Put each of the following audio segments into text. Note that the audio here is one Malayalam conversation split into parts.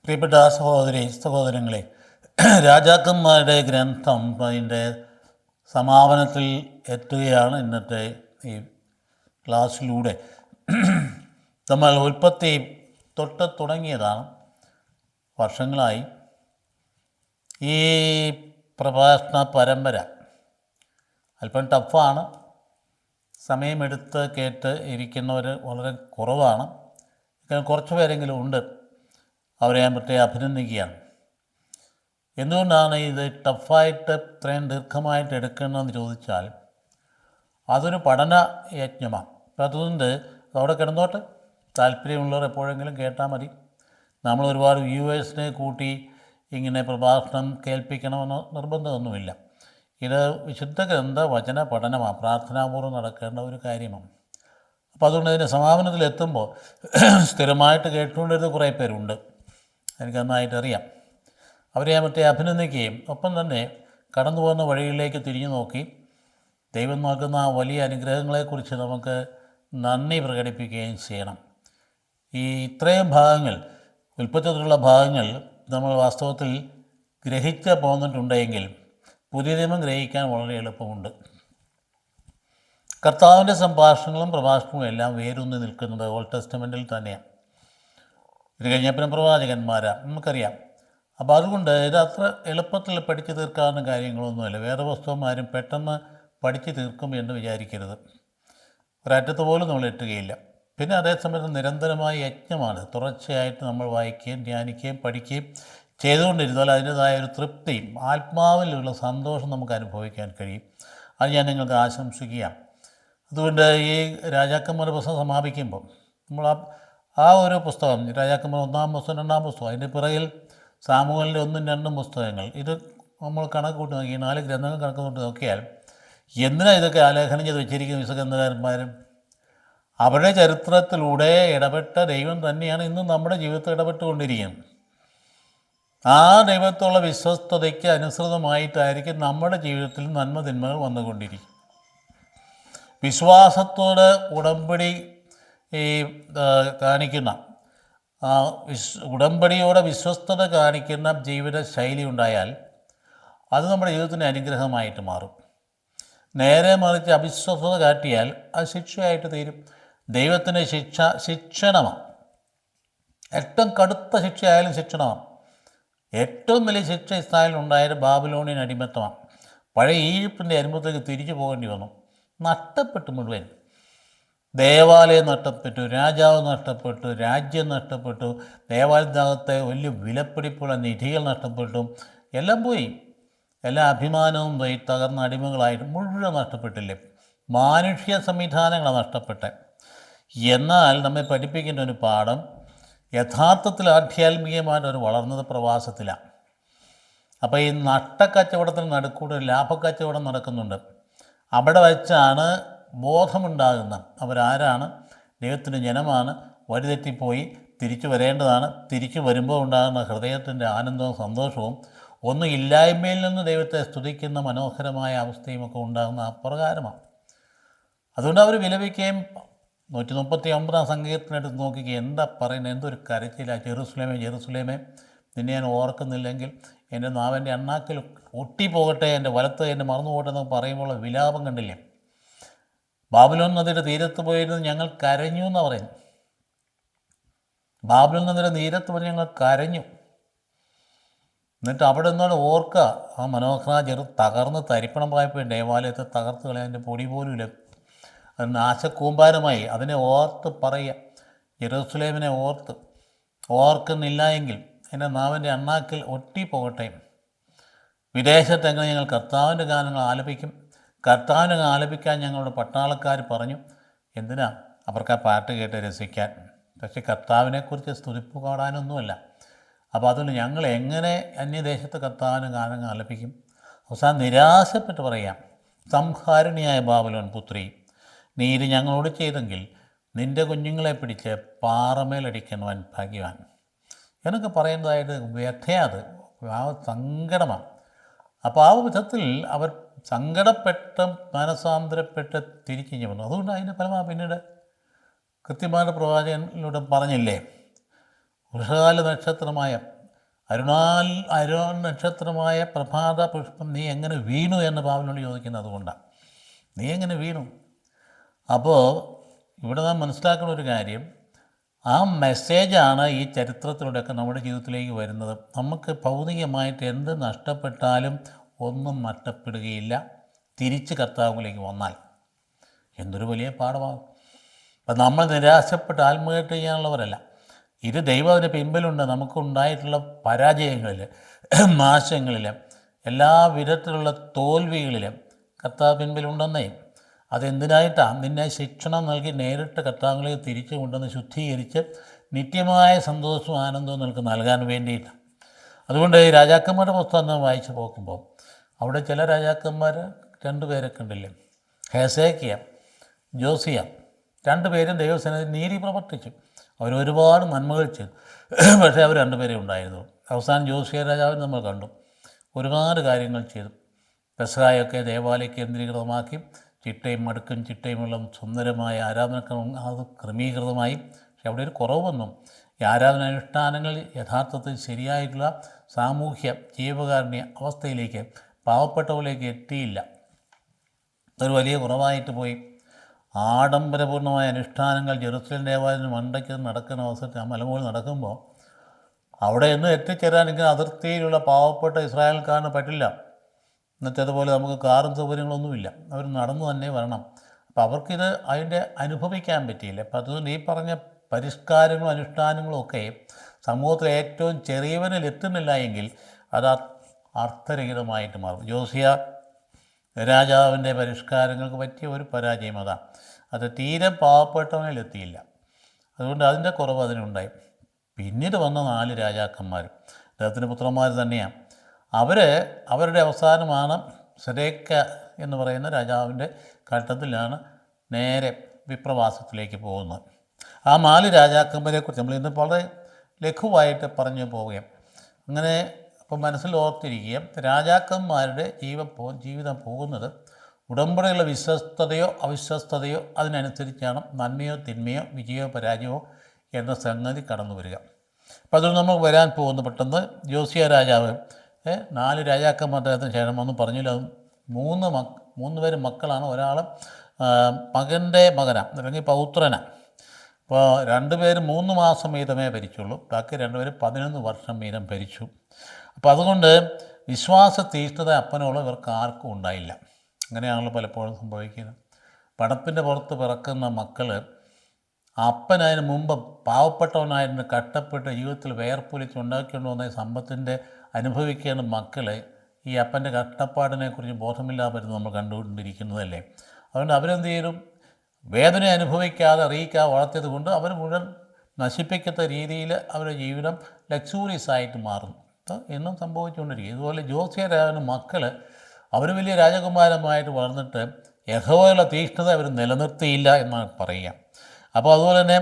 പ്രിയപ്പെട്ട സഹോദരങ്ങളെ, രാജാക്കന്മാരുടെ ഗ്രന്ഥം അതിൻ്റെ സമാപനത്തിൽ എത്തുകയാണ്. ഇന്നത്തെ ഈ ക്ലാസ്സിലൂടെ നമ്മൾ ഉൽപ്പത്തി തൊട്ട് തുടങ്ങിയതാണ്. വർഷങ്ങളായി ഈ പ്രഭാഷണ പരമ്പര അല്പം ടഫാണ്. സമയമെടുത്ത് കേട്ട് ഇരിക്കുന്നവർ വളരെ കുറവാണ്. കുറച്ച് പേരെങ്കിലും ഉണ്ട്. അവരെ ഞാൻ പ്രത്യേകം അഭിനന്ദിക്കുകയാണ്. എന്തുകൊണ്ടാണ് ഇത് ടഫായിട്ട് ഇത്രയും ദീർഘമായിട്ട് എടുക്കുന്നതെന്ന് ചോദിച്ചാൽ, അതൊരു പഠന യജ്ഞമാണ്. അപ്പം അതുകൊണ്ട് അവിടെ കിടന്നോട്ട് താല്പര്യമുള്ളവർ എപ്പോഴെങ്കിലും കേട്ടാൽ മതി. നമ്മൾ ഒരുപാട് വ്യൂവേഴ്സിനെ കൂട്ടി ഇങ്ങനെ പ്രഭാഷണം കേൾപ്പിക്കണമെന്ന് നിർബന്ധമൊന്നുമില്ല. ഇത് വിശുദ്ധ ഗ്രന്ഥ വചന പഠനമാണ്, പ്രാർത്ഥനാപൂർവ്വം നടക്കേണ്ട ഒരു കാര്യമാണ്. അപ്പോൾ അതുകൊണ്ട് ഇതിൻ്റെ സമാപനത്തിലെത്തുമ്പോൾ സ്ഥിരമായിട്ട് കേട്ടുകൊണ്ടിരുന്ന കുറേ പേരുണ്ട്, എനിക്ക് നന്നായിട്ടറിയാം. അവരെ ഞാൻ മറ്റേ അഭിനന്ദിക്കുകയും ഒപ്പം തന്നെ കടന്നു പോകുന്ന വഴികളിലേക്ക് തിരിഞ്ഞു നോക്കി ദൈവം നൽകുന്ന ആ വലിയ അനുഗ്രഹങ്ങളെക്കുറിച്ച് നമുക്ക് നന്ദി പ്രകടിപ്പിക്കുകയും ചെയ്യണം. ഈ ഇത്രയും ഭാഗങ്ങൾ, ഉൽപ്പത്തിലുള്ള ഭാഗങ്ങൾ നമ്മൾ വാസ്തവത്തിൽ ഗ്രഹിച്ച് പോന്നിട്ടുണ്ടെങ്കിൽ പുതിയ നിയമം ഗ്രഹിക്കാൻ വളരെ എളുപ്പമുണ്ട്. കർത്താവിൻ്റെ സംഭാഷണങ്ങളും പ്രഭാഷണങ്ങളും എല്ലാം വേരൂന്നി നിൽക്കുന്നത് ഓൾഡ് ടെസ്റ്റമെൻറ്റിൽ തന്നെയാണ്. ഇത് കഴിഞ്ഞപ്പോൾ പ്രവാചകന്മാരാണ്, നമുക്കറിയാം. അപ്പോൾ അതുകൊണ്ട് ഇത് അത്ര എളുപ്പത്തിൽ പഠിച്ചു തീർക്കാവുന്ന കാര്യങ്ങളൊന്നുമില്ല. വേറെ പുസ്തകന്മാരും പെട്ടെന്ന് പഠിച്ചു തീർക്കും എന്ന് വിചാരിക്കരുത്. ഒരറ്റത്ത് പോലും നമ്മൾ എത്തുകയില്ല. പിന്നെ അതേസമയത്ത് നിരന്തരമായ യജ്ഞമാണ്. തുടർച്ചയായിട്ട് നമ്മൾ വായിക്കുകയും ധ്യാനിക്കുകയും പഠിക്കുകയും ചെയ്തുകൊണ്ടിരുന്നാൽ അതിൻ്റേതായ ഒരു തൃപ്തിയും ആത്മാവിലുള്ള സന്തോഷം നമുക്ക് അനുഭവിക്കാൻ കഴിയും. അത് ഞാൻ നിങ്ങൾക്ക് ആശംസിക്കുകയാണ്. അതുകൊണ്ട് ഈ രാജാക്കന്മാരുടെ പുസ്തകം സമാപിക്കുമ്പോൾ നമ്മൾ ആ ഒരു പുസ്തകം, രാജാക്കന്മാർ 1-ാം പുസ്തകം 2-ാം പുസ്തകം, അതിൻ്റെ പിറകിൽ സാമൂഹലിൻ്റെ 1ഉം 2ഉം പുസ്തകങ്ങൾ, ഇത് നമ്മൾ കണക്ക് കൂട്ടി നോക്കി 4 ഗ്രന്ഥങ്ങൾ കണക്ക് കൂട്ടി നോക്കിയാൽ എന്തിനാണ് ഇതൊക്കെ ആലേഖനം ചെയ്ത് വെച്ചിരിക്കുന്ന വിശുദ്ധഗ്രന്ഥകാരന്മാരും? അവരുടെ ചരിത്രത്തിലൂടെ ഇടപെട്ട ദൈവം തന്നെയാണ് ഇന്നും നമ്മുടെ ജീവിതത്തിൽ ഇടപെട്ടുകൊണ്ടിരിക്കുന്നത്. ആ ദൈവത്തോടുള്ള വിശ്വസ്തതയ്ക്ക് അനുസൃതമായിട്ടായിരിക്കും നമ്മുടെ ജീവിതത്തിൽ നന്മ തിന്മകൾ വന്നുകൊണ്ടിരിക്കും. വിശ്വാസത്തോട് ഉടമ്പടി കാണിക്കുന്ന ഉടമ്പടിയോടെ വിശ്വസ്തത കാണിക്കുന്ന ജീവിത ശൈലി ഉണ്ടായാൽ അത് നമ്മുടെ ജീവിതത്തിൻ്റെ അനുഗ്രഹമായിട്ട് മാറും. നേരെ മറിച്ച് അവിശ്വസ്തത കാട്ടിയാൽ അത് ശിക്ഷയായിട്ട് തീരും. ദൈവത്തിൻ്റെ ശിക്ഷണമാണ്. ഏറ്റവും കടുത്ത ശിക്ഷയായാലും ശിക്ഷണമാണ്. ഏറ്റവും വലിയ ശിക്ഷ ഇസ്രായേലിനുണ്ടായത് ബാബിലോണിയൻ അടിമത്തമാണ്. പഴയ ഈജിപ്തിൻ്റെ അനുഭവത്തേക്ക് തിരിച്ചു പോകേണ്ടി വന്നു. നഷ്ടപ്പെട്ടു മുഴുവൻ. ദേവാലയം നഷ്ടപ്പെട്ടു, രാജാവ് നഷ്ടപ്പെട്ടു, രാജ്യം നഷ്ടപ്പെട്ടു, ദേവാലയത്തിനകത്തെ വലിയ വിലപിടിപ്പുള്ള നിധികൾ നഷ്ടപ്പെട്ടു, എല്ലാം പോയി. എല്ലാ അഭിമാനവും പോയി. തകർന്ന അടിമകളായിട്ട് മുഴുവൻ നഷ്ടപ്പെട്ടില്ലേ. മാനുഷിക സംവിധാനങ്ങളാണ് നഷ്ടപ്പെട്ടത്. എന്നാൽ നമ്മെ പഠിപ്പിക്കേണ്ട ഒരു പാഠം, യഥാർത്ഥത്തിൽ ആധ്യാത്മികമായിട്ടൊരു വളർന്നത് പ്രവാസത്തിലാണ്. അപ്പോൾ ഈ നഷ്ടക്കച്ചവടത്തിന് നടുക്കൂടെ ലാഭക്കച്ചവടം നടക്കുന്നുണ്ട്. അവിടെ വെച്ചാണ് ബോധമുണ്ടാകുന്നത്. അവരാരാണ്? ദൈവത്തിൻ്റെ ജനമാണ്, വഴിതെറ്റിപ്പോയി, തിരിച്ചു വരേണ്ടതാണ്. തിരിച്ചു വരുമ്പോൾ ഉണ്ടാകുന്ന ഹൃദയത്തിൻ്റെ ആനന്ദവും സന്തോഷവും, ഒന്നും ഇല്ലായ്മയിൽ നിന്ന് ദൈവത്തെ സ്തുതിക്കുന്ന മനോഹരമായ അവസ്ഥയുമൊക്കെ ഉണ്ടാകുന്ന അപ്രകാരമാണ്. അതുകൊണ്ട് അവർ വിലപിക്കുകയും 139-ാം സങ്കീർത്തനമെടുത്ത് നോക്കിക്കുക, എന്താ പറയുന്നത്, എന്തൊരു കരച്ചിലാണ്. ജെറുസലേമേ ജെറുസലേമേ, നിന്നെ ഞാൻ ഓർക്കുന്നില്ലെങ്കിൽ എൻ്റെ നാവൻ്റെ അണ്ണാക്കിൽ ഒട്ടിപ്പോകട്ടെ, എൻ്റെ വലത്ത് എന്നെ മറന്നു പോകട്ടെ എന്നൊക്കെ പറയുമ്പോൾ വിലാപം കണ്ടില്ലേ. ബാബിലോൺ നദിയുടെ തീരത്ത് പോയിരുന്ന് ഞങ്ങൾ കരഞ്ഞു എന്നാണ് പറയുന്നത്. ബാബിലോൺ നദിയുടെ തീരത്ത് പോയി ഞങ്ങൾ കരഞ്ഞു. എന്നിട്ട് അവിടെ നിന്നാണ് ഓർക്കുക, ആ മനോഹര തകർന്ന് തരിപ്പണം പോയപ്പോൾ ദേവാലയത്തെ തകർത്ത് കളയാൻ്റെ പൊടി പോലും ഇല്ല. അത് നാശക്കൂമ്പാരമായി. അതിനെ ഓർത്ത് പറയുക, ജെറുസലേമിനെ ഓർക്കുന്നില്ല എങ്കിൽ എൻ്റെ നാവിൻ്റെ അണ്ണാക്കിൽ ഒട്ടിപ്പോകട്ടെ. വിദേശത്തെങ്ങനെ ഞങ്ങൾ കർത്താവിൻ്റെ ഗാനങ്ങൾ ആലപിക്കും. കർത്താവിനെ ആലപിക്കാൻ ഞങ്ങളുടെ പട്ടാളക്കാർ പറഞ്ഞു. എന്തിനാ? അവർക്ക് ആ പാട്ട് കേട്ട് രസിക്കാൻ. പക്ഷേ കർത്താവിനെക്കുറിച്ച് സ്തുതിപ്പ് പാടാനൊന്നുമല്ല. അപ്പോൾ അതുകൊണ്ട് ഞങ്ങൾ എങ്ങനെ അന്യദേശത്ത് കർത്താവിന് ഗാനങ്ങൾ ആലപിക്കും? അവസാനം നിരാശപ്പെട്ട് പറയാം, സംഹാരിണിയായ ബാബിലോൺ പുത്രി, നീ ഇത് ഞങ്ങളോട് ചെയ്തെങ്കിൽ നിൻ്റെ കുഞ്ഞുങ്ങളെ പിടിച്ച് പാറമേലടിക്കുന്നവൻ ഭാഗ്യവാൻ എന്നൊക്കെ പറയുന്നതായിട്ട് വ്യഥയത്, ആ സങ്കടമാണ്. അപ്പോൾ ആ വിധത്തിൽ അവർ സങ്കടപ്പെട്ട് മനസാന്തരപ്പെട്ട് തിരിച്ചു വന്നു. അതുകൊണ്ട് അതിൻ്റെ ഫലമാണ് പിന്നീട് കൃത്യമായിട്ട് പ്രവാചകനിലൂടെ പറഞ്ഞില്ലേ, വൃഷകാല നക്ഷത്രമായ അരുൺ നക്ഷത്രമായ പ്രഭാത പുഷ്പം നീ എങ്ങനെ വീണു എന്ന് പാവനോട് ചോദിക്കുന്നത് അതുകൊണ്ടാണ്. നീ എങ്ങനെ വീണു? അപ്പോൾ ഇവിടെ നാം മനസ്സിലാക്കുന്ന ഒരു കാര്യം, ആ മെസ്സേജാണ് ഈ ചരിത്രത്തിലൂടെയൊക്കെ നമ്മുടെ ജീവിതത്തിലേക്ക് വരുന്നത്. നമുക്ക് ഭൗതികമായിട്ട് എന്ത് നഷ്ടപ്പെട്ടാലും ഒന്നും നഷ്ടപ്പെടുകയില്ല തിരിച്ച് കർത്താവിലേക്ക് വന്നാൽ. എന്തൊരു വലിയ പാഠമാകും. അപ്പം നമ്മൾ നിരാശപ്പെട്ട് ആത്മഹത്യ ചെയ്യാനുള്ളവരല്ല. ഇത് ദൈവം അതിന് പിൻപിലുണ്ട്. നമുക്കുണ്ടായിട്ടുള്ള പരാജയങ്ങളിൽ, നാശങ്ങളിൽ, എല്ലാ വിധത്തിലുള്ള തോൽവികളിലും കർത്താവ് പിൻപിലുണ്ടെന്നേ. അതെന്തിനായിട്ടാണ്? നിന്നെ ശിക്ഷണം നൽകി നേരിട്ട് കർത്താവിലേക്ക് തിരിച്ചു കൊണ്ടുവന്ന് ശുദ്ധീകരിച്ച് നിത്യമായ സന്തോഷവും ആനന്ദവും നിനക്ക് നൽകാൻ വേണ്ടിയിട്ട്. അതുകൊണ്ട് ഈ രാജാക്കന്മാരുടെ പുസ്തകം വായിച്ച് നോക്കുമ്പോൾ അവിടെ ചില രാജാക്കന്മാർ 2 പേരൊക്കെ ഉണ്ടല്ലേ, ഹെസേക്കിയ, ജോസിയ, 2 പേരും ദൈവസേനയിൽ നീതി പ്രവർത്തിച്ചു. അവരൊരുപാട് നന്മകൾ ചെയ്തു. പക്ഷേ അവർ 2 പേരേ ഉണ്ടായിരുന്നു. അവസാനം ജോസിയ രാജാവിന് നമ്മൾ കണ്ടു ഒരുപാട് കാര്യങ്ങൾ ചെയ്തു. പെസഹായൊക്കെ ദേവാലയ കേന്ദ്രീകൃതമാക്കി ചിട്ടയും മടുക്കും ചിട്ടയുമുള്ള സുന്ദരമായ ആരാധനക്രമം അത് ക്രമീകൃതമായി. പക്ഷെ അവിടെ ഒരു കുറവ് വന്നു. ഈ ആരാധനാനുഷ്ഠാനങ്ങൾ യഥാർത്ഥത്തിൽ ശരിയായിട്ടുള്ള സാമൂഹ്യ ജീവകാരുണ്യ അവസ്ഥയിലേക്ക് പാവപ്പെട്ടവരിലേക്ക് എത്തിയില്ല. ഒരു വലിയ കുറവായിട്ട് പോയി. ആഡംബരപൂർണമായ അനുഷ്ഠാനങ്ങൾ ജെറുസലേം ദേവാലയത്തിന് മണ്ടയ്ക്ക് നടക്കുന്ന അവസരത്തിൽ ആ മലമുകളിൽ നടക്കുമ്പോൾ അവിടെ നിന്ന് എത്തിച്ചേരാനെങ്കിൽ അതിർത്തിയിലുള്ള പാവപ്പെട്ട ഇസ്രായേൽക്കാരന് പറ്റില്ല. അതുപോലെ നമുക്ക് കാറും സൗകര്യങ്ങളൊന്നുമില്ല. അവർ നടന്നു തന്നെ വരണം. അപ്പോൾ അവർക്കിത് അതിൻ്റെ അനുഭവിക്കാൻ പറ്റിയില്ല. അപ്പം അതുകൊണ്ട് ഈ പറഞ്ഞ പരിഷ്കാരങ്ങളും അനുഷ്ഠാനങ്ങളും ഒക്കെ സമൂഹത്തിൽ ഏറ്റവും ചെറിയവനിൽ എത്തുന്നില്ല എങ്കിൽ അത് അർത്ഥരഹിതമായിട്ട് മാറും. ജോസിയ രാജാവിൻ്റെ പരിഷ്കാരങ്ങൾക്ക് പറ്റിയ ഒരു പരാജയം അതാണ്. അത് തീരെ പാവപ്പെട്ടവനിലെത്തിയില്ല. അതുകൊണ്ട് അതിൻ്റെ കുറവ് അതിനുണ്ടായി. പിന്നീട് വന്ന 4 രാജാക്കന്മാർ അദ്ദേഹത്തിൻ്റെ പുത്രന്മാർ തന്നെയാണ്. അവരുടെ അവസാനമാണ് സെദേക്ക എന്ന് പറയുന്ന രാജാവിൻ്റെ ഘട്ടത്തിലാണ് നേരെ വിപ്രവാസത്തിലേക്ക് പോകുന്നത്. ആ 4 രാജാക്കന്മാരെക്കുറിച്ച് നമ്മൾ ഇന്ന് വളരെ ലഘുവായിട്ട് പറഞ്ഞു പോവുകയും അങ്ങനെ അപ്പം മനസ്സിൽ ഓർത്തിരിക്കുക, രാജാക്കന്മാരുടെ ജീവിതം പോകുന്നത് ഉടമ്പടിയുള്ള വിശ്വസ്തതയോ അവിശ്വസ്തതയോ അതിനനുസരിച്ചാണ് നന്മയോ തിന്മയോ വിജയമോ പരാജയമോ എന്ന സംഗതി കടന്നു വരിക. അപ്പം അതിൽ നമ്മൾ വരാൻ പോകുന്നു. പെട്ടെന്ന് ജോസിയ രാജാവ് 4 രാജാക്കന്മാർ അദ്ദേഹത്തിന് ശേഷം ഒന്നും പറഞ്ഞില്ല. 3 പേര് മക്കളാണ്. ഒരാൾ മകൻ്റെ മകനാണ്, അല്ലെങ്കിൽ പൗത്രനാണ്. അപ്പോൾ 2 പേര് 3 മാസം വീതമേ ഭരിച്ചുള്ളൂ. ബാക്കി 2 പേര് 11 വർഷം വീതം ഭരിച്ചു. അപ്പോൾ അതുകൊണ്ട് വിശ്വാസ തീഷ്ണത അപ്പനോളം ഇവർക്ക് ആർക്കും ഉണ്ടായില്ല. അങ്ങനെയാണല്ലോ പലപ്പോഴും സംഭവിക്കുന്നത്. പടപ്പിൻ്റെ പുറത്ത് പിറക്കുന്ന മക്കൾ അപ്പനതിന് മുമ്പ് പാവപ്പെട്ടവനായിരുന്നു കഷ്ടപ്പെട്ട് ജീവിതത്തിൽ വേർപ്പൊലിച്ച് ഉണ്ടാക്കിക്കൊണ്ട് വന്ന സമ്പത്തിൻ്റെ അനുഭവിക്കേണ്ട മക്കൾ ഈ അപ്പൻ്റെ കഷ്ടപ്പാടിനെക്കുറിച്ച് ബോധമില്ലാതെ വരുന്നത് നമ്മൾ കണ്ടുകൊണ്ടിരിക്കുന്നതല്ലേ. അതുകൊണ്ട് അവരെന്ത് ചെയ്യും? വേദന അനുഭവിക്കാതെ അറിയിക്കാതെ വളർത്തിയത് കൊണ്ട് അവർ മുഴുവൻ നശിപ്പിക്കത്ത രീതിയിൽ അവരുടെ ജീവിതം ലക്സൂറിയസ് ആയിട്ട് മാറുന്നു. എന്നും സംഭവിച്ചുകൊണ്ടിരിക്കും. ഇതുപോലെ ജോസിയ രാജാവിൻ്റെ മക്കൾ അവർ വലിയ രാജകുമാരന്മാരായിട്ട് വളർന്നിട്ട് യഹോവയുള്ള തീഷ്ണത അവർ നിലനിർത്തിയില്ല എന്നാണ് പറയുക. അപ്പോൾ അതുപോലെ തന്നെ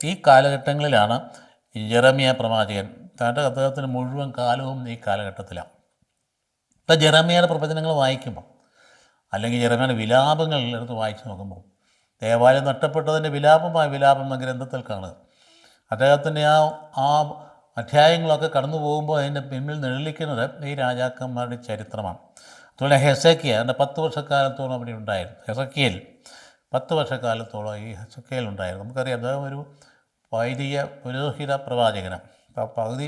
ഈ കാലഘട്ടങ്ങളിലാണ് ജെറമ്യ പ്രവാചകൻ തൻ്റെ അദ്ദേഹത്തിന് മുഴുവൻ കാലവും ഈ കാലഘട്ടത്തിലാണ്. ഇപ്പം ജെറമ്യയുടെ പ്രവചനങ്ങൾ വായിക്കുമ്പോൾ, അല്ലെങ്കിൽ ജെറമ്യയുടെ വിലാപങ്ങൾ എടുത്ത് വായിച്ച് നോക്കുമ്പോൾ, ദേവാലയം നഷ്ടപ്പെട്ടതിൻ്റെ വിലാപം എന്ന ഗ്രന്ഥത്തിൽ കാണുക. അദ്ദേഹത്തിൻ്റെ ആ അധ്യായങ്ങളൊക്കെ കടന്നു പോകുമ്പോൾ അതിൻ്റെ പിന്നിൽ നിഴലിക്കുന്നത് ഈ രാജാക്കന്മാരുടെ ചരിത്രമാണ്. അതുപോലെ ഹെസേക്കിയ അതിൻ്റെ 10 വർഷക്കാലത്തോളം അവിടെ ഉണ്ടായിരുന്നു. ഹെസക്കിയേൽ 10 വർഷക്കാലത്തോളം ഈ ഹെസക്കിയേൽ ഉണ്ടായിരുന്നു. നമുക്കറിയാം അദ്ദേഹം ഒരു വൈദിക പുരോഹിത പ്രവാചകനാണ്. അപ്പോൾ പകുതി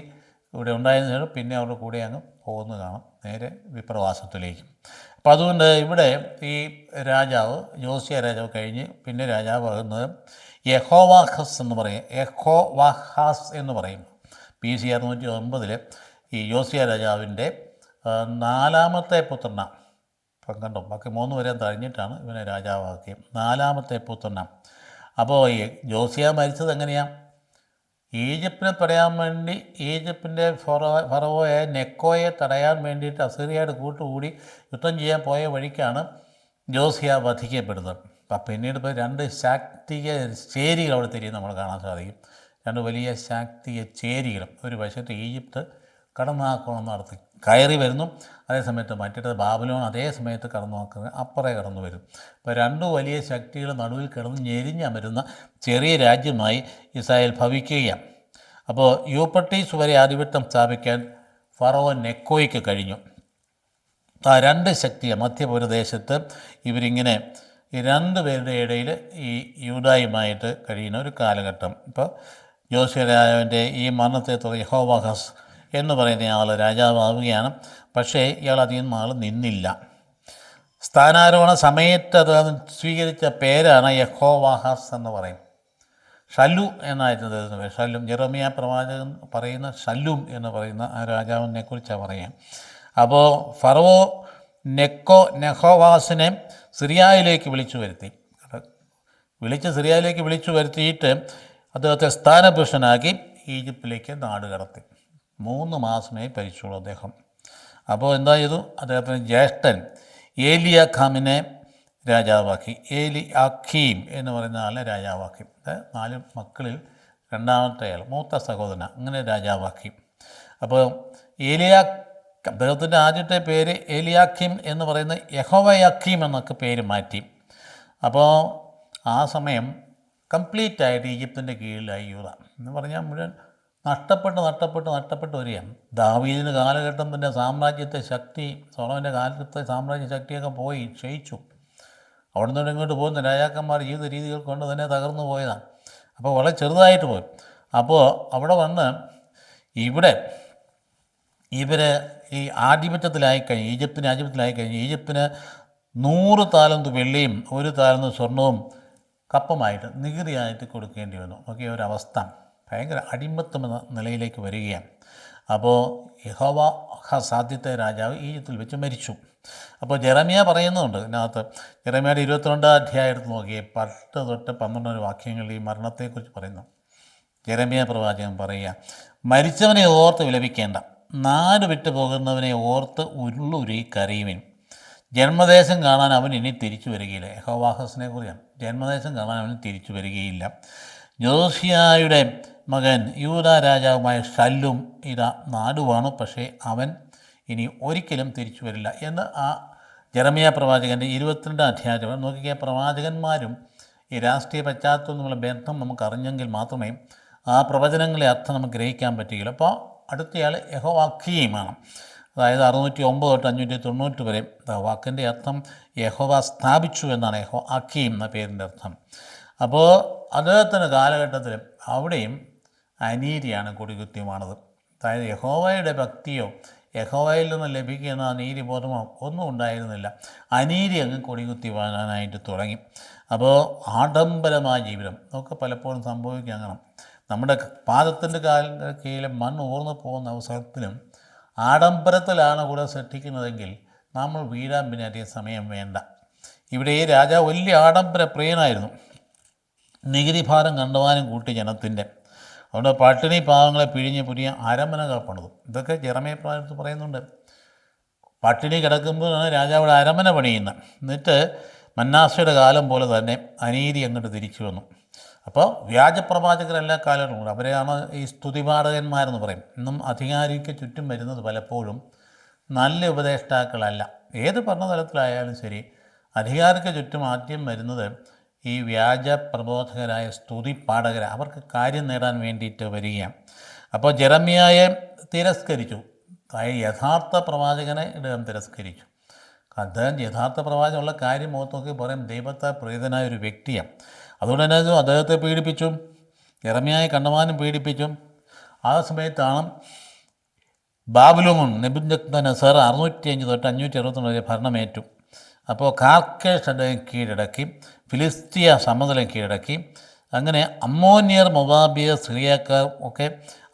ഇവിടെ ഉണ്ടായതിനു പിന്നെ അവരുടെ കൂടെ അങ്ങ് പോകുന്നത് കാണാം നേരെ വിപ്രവാസത്തിലേക്ക്. അപ്പം അതുകൊണ്ട് ഇവിടെ ഈ രാജാവ് ജോസിയ രാജാവ് കഴിഞ്ഞ് പിന്നെ രാജാവാകുന്നത് യഹോവാഹാസ് എന്ന് പറയും. BC 609 ഈ ജോസിയ രാജാവിൻ്റെ 4ാമത്തെ പുത്രനാണ്. ഇപ്പം കണ്ടോ, ബാക്കി 3 വരെ കഴിഞ്ഞിട്ടാണ് ഇവനെ രാജാവാക്കിയത്. 4ാമത്തെ പുത്രനാണ്. അപ്പോൾ ഈ ജോസിയ മരിച്ചത് എങ്ങനെയാണ്? ഈജിപ്തിനെ തടയാൻ വേണ്ടി ഈജിപ്തിൻ്റെ ഫറവോയായ നെക്കോയെ തടയാൻ വേണ്ടിയിട്ട് അസീറിയയുടെ കൂട്ടുകൂടി യുദ്ധം ചെയ്യാൻ പോയ വഴിക്കാണ് ജോസിയ വധിക്കപ്പെടുന്നത്. അപ്പം പിന്നീട് ഇപ്പോൾ 2 ശാക്തിക ചേരികൾ അവിടെ തിരിയും നമ്മൾ കാണാൻ സാധിക്കും. 2 വലിയ ശാക്തിക ചേരികളും. ഒരു വശത്ത് ഈജിപ്ത് കടന്നാക്രമണം നടത്തി കയറി വരുന്നു, അതേസമയത്ത് മറ്റേത് ബാബിലോൺ അതേ സമയത്ത് കടന്നാക്കുന്നത് അപ്പുറേ കടന്നു വരും. ഇപ്പോൾ 2 വലിയ ശക്തികൾ നടുവിൽ കിടന്ന് ഞെരിഞ്ഞമരുന്ന ചെറിയ രാജ്യമായി ഇസ്രായേൽ ഭവിക്കുകയാണ്. അപ്പോൾ യൂഫ്രട്ടീസ് വരെ ആധിപത്യം സ്ഥാപിക്കാൻ ഫറവോ നെക്കോയ്ക്ക് കഴിഞ്ഞു. ആ രണ്ട് ശക്തിയെ മധ്യപൂർവദേശത്ത് ഇവരിങ്ങനെ ഈ രണ്ട് പേരുടെ ഇടയിൽ ഈ യൂദായുമായിട്ട് കഴിയുന്ന ഒരു കാലഘട്ടം. ഇപ്പോൾ ജോസിയ രാജാവിൻ്റെ ഈ മരണത്തെ തുടർന്ന് യഹോവാഹാസ് എന്ന് പറയുന്ന ആൾ രാജാവാവുകയാണ്. പക്ഷേ ഇയാൾ അധികം നാൾ നിന്നില്ല. സ്ഥാനാരോഹണ സമയത്ത് അത് സ്വീകരിച്ച പേരാണ് യഹോവാഹാസ് എന്ന് പറയും. ഷല്ലു എന്നായിരുന്നു അദ്ദേഹത്തിൻ്റെ പേര്. ഷല്ലും, ജെറമിയ പ്രവാചകൻ പറയുന്ന ഷല്ലും എന്ന് പറയുന്ന ആ രാജാവിനെ കുറിച്ചാണ് പറയാം. അപ്പോൾ ഫറവോ നെഹോവാസിനെ സിറിയയിലേക്ക് വിളിച്ചു വരുത്തി. സിറിയയിലേക്ക് വിളിച്ചു വരുത്തിയിട്ട് അദ്ദേഹത്തെ സ്ഥാനഭ്രഷ്ടനാക്കി ഈജിപ്തിലേക്ക് നാട് കടത്തി. 3 മാസമേ ഭരിച്ചുള്ളൂ അദ്ദേഹം. അപ്പോൾ എന്താ ചെയ്തു? അദ്ദേഹത്തിന് ജ്യേഷ്ഠൻ ഏലിയാഖാമിനെ രാജാവാക്കി. ഏലിയാഖീം എന്ന് പറയുന്ന ആളിനെ രാജാവാക്കി. 4 മക്കളിൽ രണ്ടാമത്തെ ആൾ, മൂത്ത സഹോദരൻ, അങ്ങനെ രാജാവാക്കി. അപ്പോൾ അദ്ദേഹത്തിൻ്റെ ആദ്യത്തെ പേര് ഏലിയാഖീം എന്ന് പറയുന്ന യഹോവയാഖീം എന്നൊക്കെ പേര് മാറ്റി. അപ്പോൾ ആ സമയം കംപ്ലീറ്റായിട്ട് ഈജിപ്തിൻ്റെ കീഴിലായി യൂദ എന്ന് പറഞ്ഞാൽ മുഴുവൻ നഷ്ടപ്പെട്ട് വരികയാണ്. ദാവീദിന് കാലഘട്ടം തന്നെ സാമ്രാജ്യത്തെ ശക്തി, സോളമൻ്റെ കാലത്തെ സാമ്രാജ്യ ശക്തിയൊക്കെ പോയി ക്ഷയിച്ചു. അവിടെ നിന്ന് ഇങ്ങോട്ട് പോകുന്ന രാജാക്കന്മാർ ജീവിത രീതികൾ കൊണ്ട് തന്നെ തകർന്നു പോയതാണ്. അപ്പോൾ വളരെ ചെറുതായിട്ട് പോയി. അപ്പോൾ അവിടെ വന്ന് ഇവിടെ ഇവർ ഈ ആധിപത്യത്തിലായിക്കഴിഞ്ഞ്, ഈജിപ്തിന് ആധിപത്യത്തിലായിക്കഴിഞ്ഞ് ഈജിപ്തിന് 100 താലന്ത് വെള്ളിയും 1 താലന്ത് സ്വർണവും കപ്പമായിട്ട് നികുതിയായിട്ട് കൊടുക്കേണ്ടി വന്നു. ഒക്കെ ഒരവസ്ഥ ഭയങ്കര അടിമത്തം എന്ന നിലയിലേക്ക് വരികയാണ്. അപ്പോൾ യഹോവാഹാസ് ആദ്യത്തെ രാജാവ് ഈജിപ്തിൽ വെച്ച് മരിച്ചു. അപ്പോൾ ജെറമിയ പറയുന്നുണ്ട് ഇതിനകത്ത്, ജെറമിയയുടെ 22-ാം അധ്യായത്തിൽ നോക്കിയേ 10 തൊട്ട് 12 വാക്യങ്ങളിൽ ഈ മരണത്തെക്കുറിച്ച് പറയുന്നു. ജെറമിയ പ്രവാചകൻ പറയുക, മരിച്ചവനെ ഓർത്ത് വിലപിക്കേണ്ട, നാട് വിട്ടു പോകുന്നവനെ ഓർത്ത് ഉരുളുരുകി കരയുവിൻ. ജന്മദേശം കാണാൻ അവൻ ഇനി തിരിച്ചു വരികയില്ല. യഹോവാഹാസിനെ കുറിച്ചാണ്. ജന്മദേശം കാണാൻ അവൻ തിരിച്ചു വരികയില്ല. ജോസിയായുടെ മകൻ യൂദ രാജാവുമായ ഷല്ലും ഇതാ നാടുവാണ്, പക്ഷേ അവൻ ഇനി ഒരിക്കലും തിരിച്ചു വരില്ല എന്ന് ആ ജെറമിയ പ്രവാചകൻ്റെ 22-ാം അധ്യായം നോക്കിയ. പ്രവാചകന്മാരും ഈ രാഷ്ട്രീയ പശ്ചാത്തലം തമ്മിലുള്ള ബന്ധം നമുക്ക് അറിഞ്ഞെങ്കിൽ മാത്രമേ ആ പ്രവചനങ്ങളെ അർത്ഥം നമുക്ക് ഗ്രഹിക്കാൻ പറ്റുകയുള്ളൂ. അപ്പോൾ അടുത്തയാൾ യഹോവാഖീമാണ്. അതായത് 609 തൊട്ട് 590 വരെ. വാക്കിൻ്റെ അർത്ഥം യഹോവ സ്ഥാപിച്ചു എന്നാണ്, യഹോവാഖീം എന്ന പേരിൻ്റെ അർത്ഥം. അപ്പോൾ അദ്ദേഹത്തിൻ്റെ കാലഘട്ടത്തിൽ അവിടെയും അനീതിയാണ് കൊടികുത്തിയുമാണത്. അതായത് യഹോവയുടെ ഭക്തിയോ യഹോവയിൽ നിന്ന് ലഭിക്കുന്ന നീതിബോധമോ ഒന്നും ഉണ്ടായിരുന്നില്ല. അനീതി അങ്ങ് കൊടികുത്തി വാഴാനായിട്ട് തുടങ്ങി. അപ്പോൾ ആഡംബരമായ ജീവിതം ഒക്കെ പലപ്പോഴും സംഭവിക്കുക. അങ്ങനെ നമ്മുടെ പാദത്തിൻ്റെ കീഴിലെ മണ്ണ് ഊർന്നു പോകുന്ന അവസരത്തിലും ആഡംബരത്തിലാണ് കൂടെ സൃഷ്ടിക്കുന്നതെങ്കിൽ നമ്മൾ വീഴാൻ പിന്നെ അധികം സമയം വേണ്ട. ഇവിടെ ഈ രാജാവ് വലിയ ആഡംബര പ്രിയനായിരുന്നു. നികുതി ഭാരം കണ്ടുവാനും കൂട്ടി ജനത്തിൻ്റെ. അതുകൊണ്ട് പട്ടിണി പാവങ്ങളെ പിഴിഞ്ഞ് പുതിയ അരമനകൾ പണിതു. ഇതൊക്കെ ജെറമിയ പ്രവാചകൻ പറയുന്നുണ്ട്. പട്ടിണി കിടക്കുമ്പോഴാണ് രാജാവിടെ അരമന പണിയുന്നത്. എന്നിട്ട് മന്നാസയുടെ കാലം പോലെ തന്നെ അനീതി അങ്ങോട്ട് തിരിച്ചു വന്നു. അപ്പോൾ വ്യാജപ്രവാചകരെല്ലാ കാലഘട്ടമുണ്ട്. അവരെയാണ് ഈ സ്തുതിപാഠകന്മാരെന്ന് പറയും. ഇന്നും അധികാരിക്ക് ചുറ്റും വരുന്നത് പലപ്പോഴും നല്ല ഉപദേഷ്ടാക്കളല്ല. ഏത് ഭരണതലത്തിലായാലും ശരി, അധികാരിക്ക് ചുറ്റും ആദ്യം വരുന്നത് ഈ വ്യാജ പ്രബോധകരായ സ്തുതിപാഠകർ. അവർക്ക് കാര്യം നേടാൻ വേണ്ടിയിട്ട് വരികയാണ്. അപ്പോൾ ജെറമിയായെ തിരസ്കരിച്ചു. യഥാർത്ഥ പ്രവാചകനെ ഇദ്ദേഹം തിരസ്കരിച്ചു. അദ്ദേഹം യഥാർത്ഥ പ്രവാചകനുള്ള കാര്യം മുഖത്ത് നോക്കി പറയും ദൈവത്തെ പ്രീതനായ ഒരു വ്യക്തിയാണ്. അതുകൊണ്ട് തന്നെ അദ്ദേഹത്തെ പീഡിപ്പിച്ചു, ജെറമിയായെ കണ്ടമാനം പീഡിപ്പിച്ചു. ആ സമയത്താണ് ബാബിലോൺ നെബൂഖദ്നേസർ 605 തൊട്ട് 569 വരെ ഭരണമേറ്റു. അപ്പോൾ കാർക്കേഷ് അദ്ദേഹം കീഴടക്കി, ഫിലിസ്തീയ സമതലം കീഴടക്കി. അങ്ങനെ അമ്മോന്യർ, മൊവാബിയർ, സിറിയക്കാർ ഒക്കെ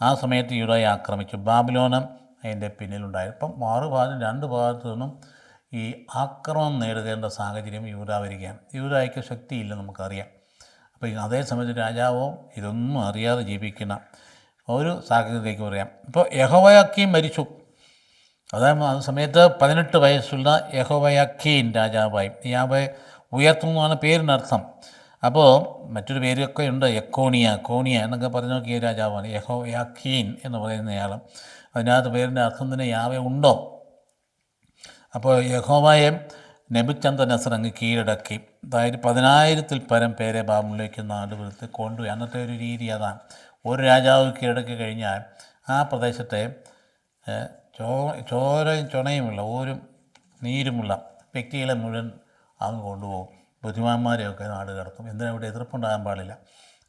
ആ സമയത്ത് യൂദയെ ആക്രമിച്ചു. ബാബിലോണ് അതിൻ്റെ പിന്നിലുണ്ടായിരുന്നു. ഇപ്പം 6 ഭാഗം 2 ഭാഗത്തു നിന്നും ഈ ആക്രമണം നേടുകേണ്ട സാഹചര്യം യൂദ വരികയാണ്. യൂദയ്ക്ക് ശക്തിയില്ല, നമുക്കറിയാം. അപ്പോൾ അതേ സമയത്ത് രാജാവോ ഇതൊന്നും അറിയാതെ ജീവിക്കുന്ന ഒരു സാഹചര്യത്തിലേക്ക് പറയാം. ഇപ്പോൾ യഹോവയാഖീൻ മരിച്ചു. അതായത് ആ സമയത്ത് 18 വയസ്സുള്ള യഹോവയാഖീൻ രാജാവായി. യാവെ ഉയർത്തുന്നതാണ് പേരിനർത്ഥം. അപ്പോൾ മറ്റൊരു പേരൊക്കെ ഉണ്ട്, കോണിയ എന്നൊക്കെ പറഞ്ഞു നോക്കിയ രാജാവാണ് യഹോവയാഖീൻ എന്ന് പറയുന്നയാൾ. അതിനകത്ത് പേരിൻ്റെ അർത്ഥം തന്നെ യാവെ ഉണ്ടോ. അപ്പോൾ യഹോവയെ നെബൂഖദ്നേസർ അങ്ങ് കീഴടക്കി. അതായത് 10,000-ൽ പരം പേരെ ബാബിലോണിലേക്ക് നാടുവിടുത്ത് കൊണ്ടുപോയി. അന്നത്തെ ഒരു രീതി അതാണ്. ഒരു രാജാവ് കീഴടക്കി കഴിഞ്ഞാൽ ആ പ്രദേശത്തെ ചോരയും ചുണയുമുള്ള ഊരും നീരുമുള്ള വ്യക്തികളെ മുഴുവൻ അങ്ങ് കൊണ്ടുപോകും. ബുദ്ധിമാന്മാരെയൊക്കെ നാട് കടത്തും. എന്തിനാ ഇവിടെ എതിർപ്പുണ്ടാകാൻ പാടില്ല.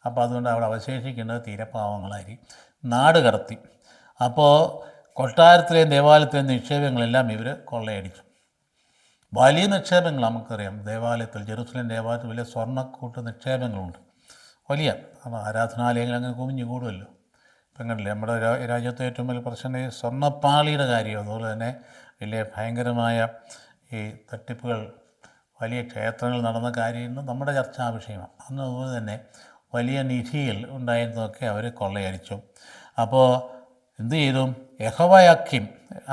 അപ്പോൾ അതുകൊണ്ട് അവിടെ അവശേഷിക്കേണ്ടത് തീരപ്പാവങ്ങളായിരിക്കും. നാട് കടത്തി. അപ്പോൾ കൊട്ടാരത്തിലെയും ദേവാലയത്തിലെയും നിക്ഷേപങ്ങളെല്ലാം ഇവർ കൊള്ളയടിച്ചു. വലിയ നിക്ഷേപങ്ങൾ നമുക്കറിയാം. ദേവാലയത്തിൽ, ജെറുസലേം ദേവാലയത്തിൽ വലിയ സ്വർണ്ണക്കൂട്ട് നിക്ഷേപങ്ങളുണ്ട്. വലിയ ആരാധനാലയങ്ങൾ അങ്ങനെ കുമിഞ്ഞു കൂടുമല്ലോ. ഇപ്പം കണ്ടില്ലേ, നമ്മുടെ രാജ്യത്തെ ഏറ്റവും വലിയ പ്രശ്നം ഈ സ്വർണ്ണപ്പാളിയുടെ കാര്യം. അതുപോലെ തന്നെ വലിയ ഭയങ്കരമായ ഈ തട്ടിപ്പുകൾ, വലിയ ക്ഷേത്രങ്ങൾ നടന്ന കാര്യം നമ്മുടെ ചർച്ചാ വിഷയമാണ്. അന്ന് അതുപോലെ തന്നെ വലിയ നിധിയിൽ ഉണ്ടായിരുന്നതൊക്കെ അവർ കൊള്ളയടിച്ചു. അപ്പോൾ എന്തു ചെയ്തു? യഹോവയാക്കീം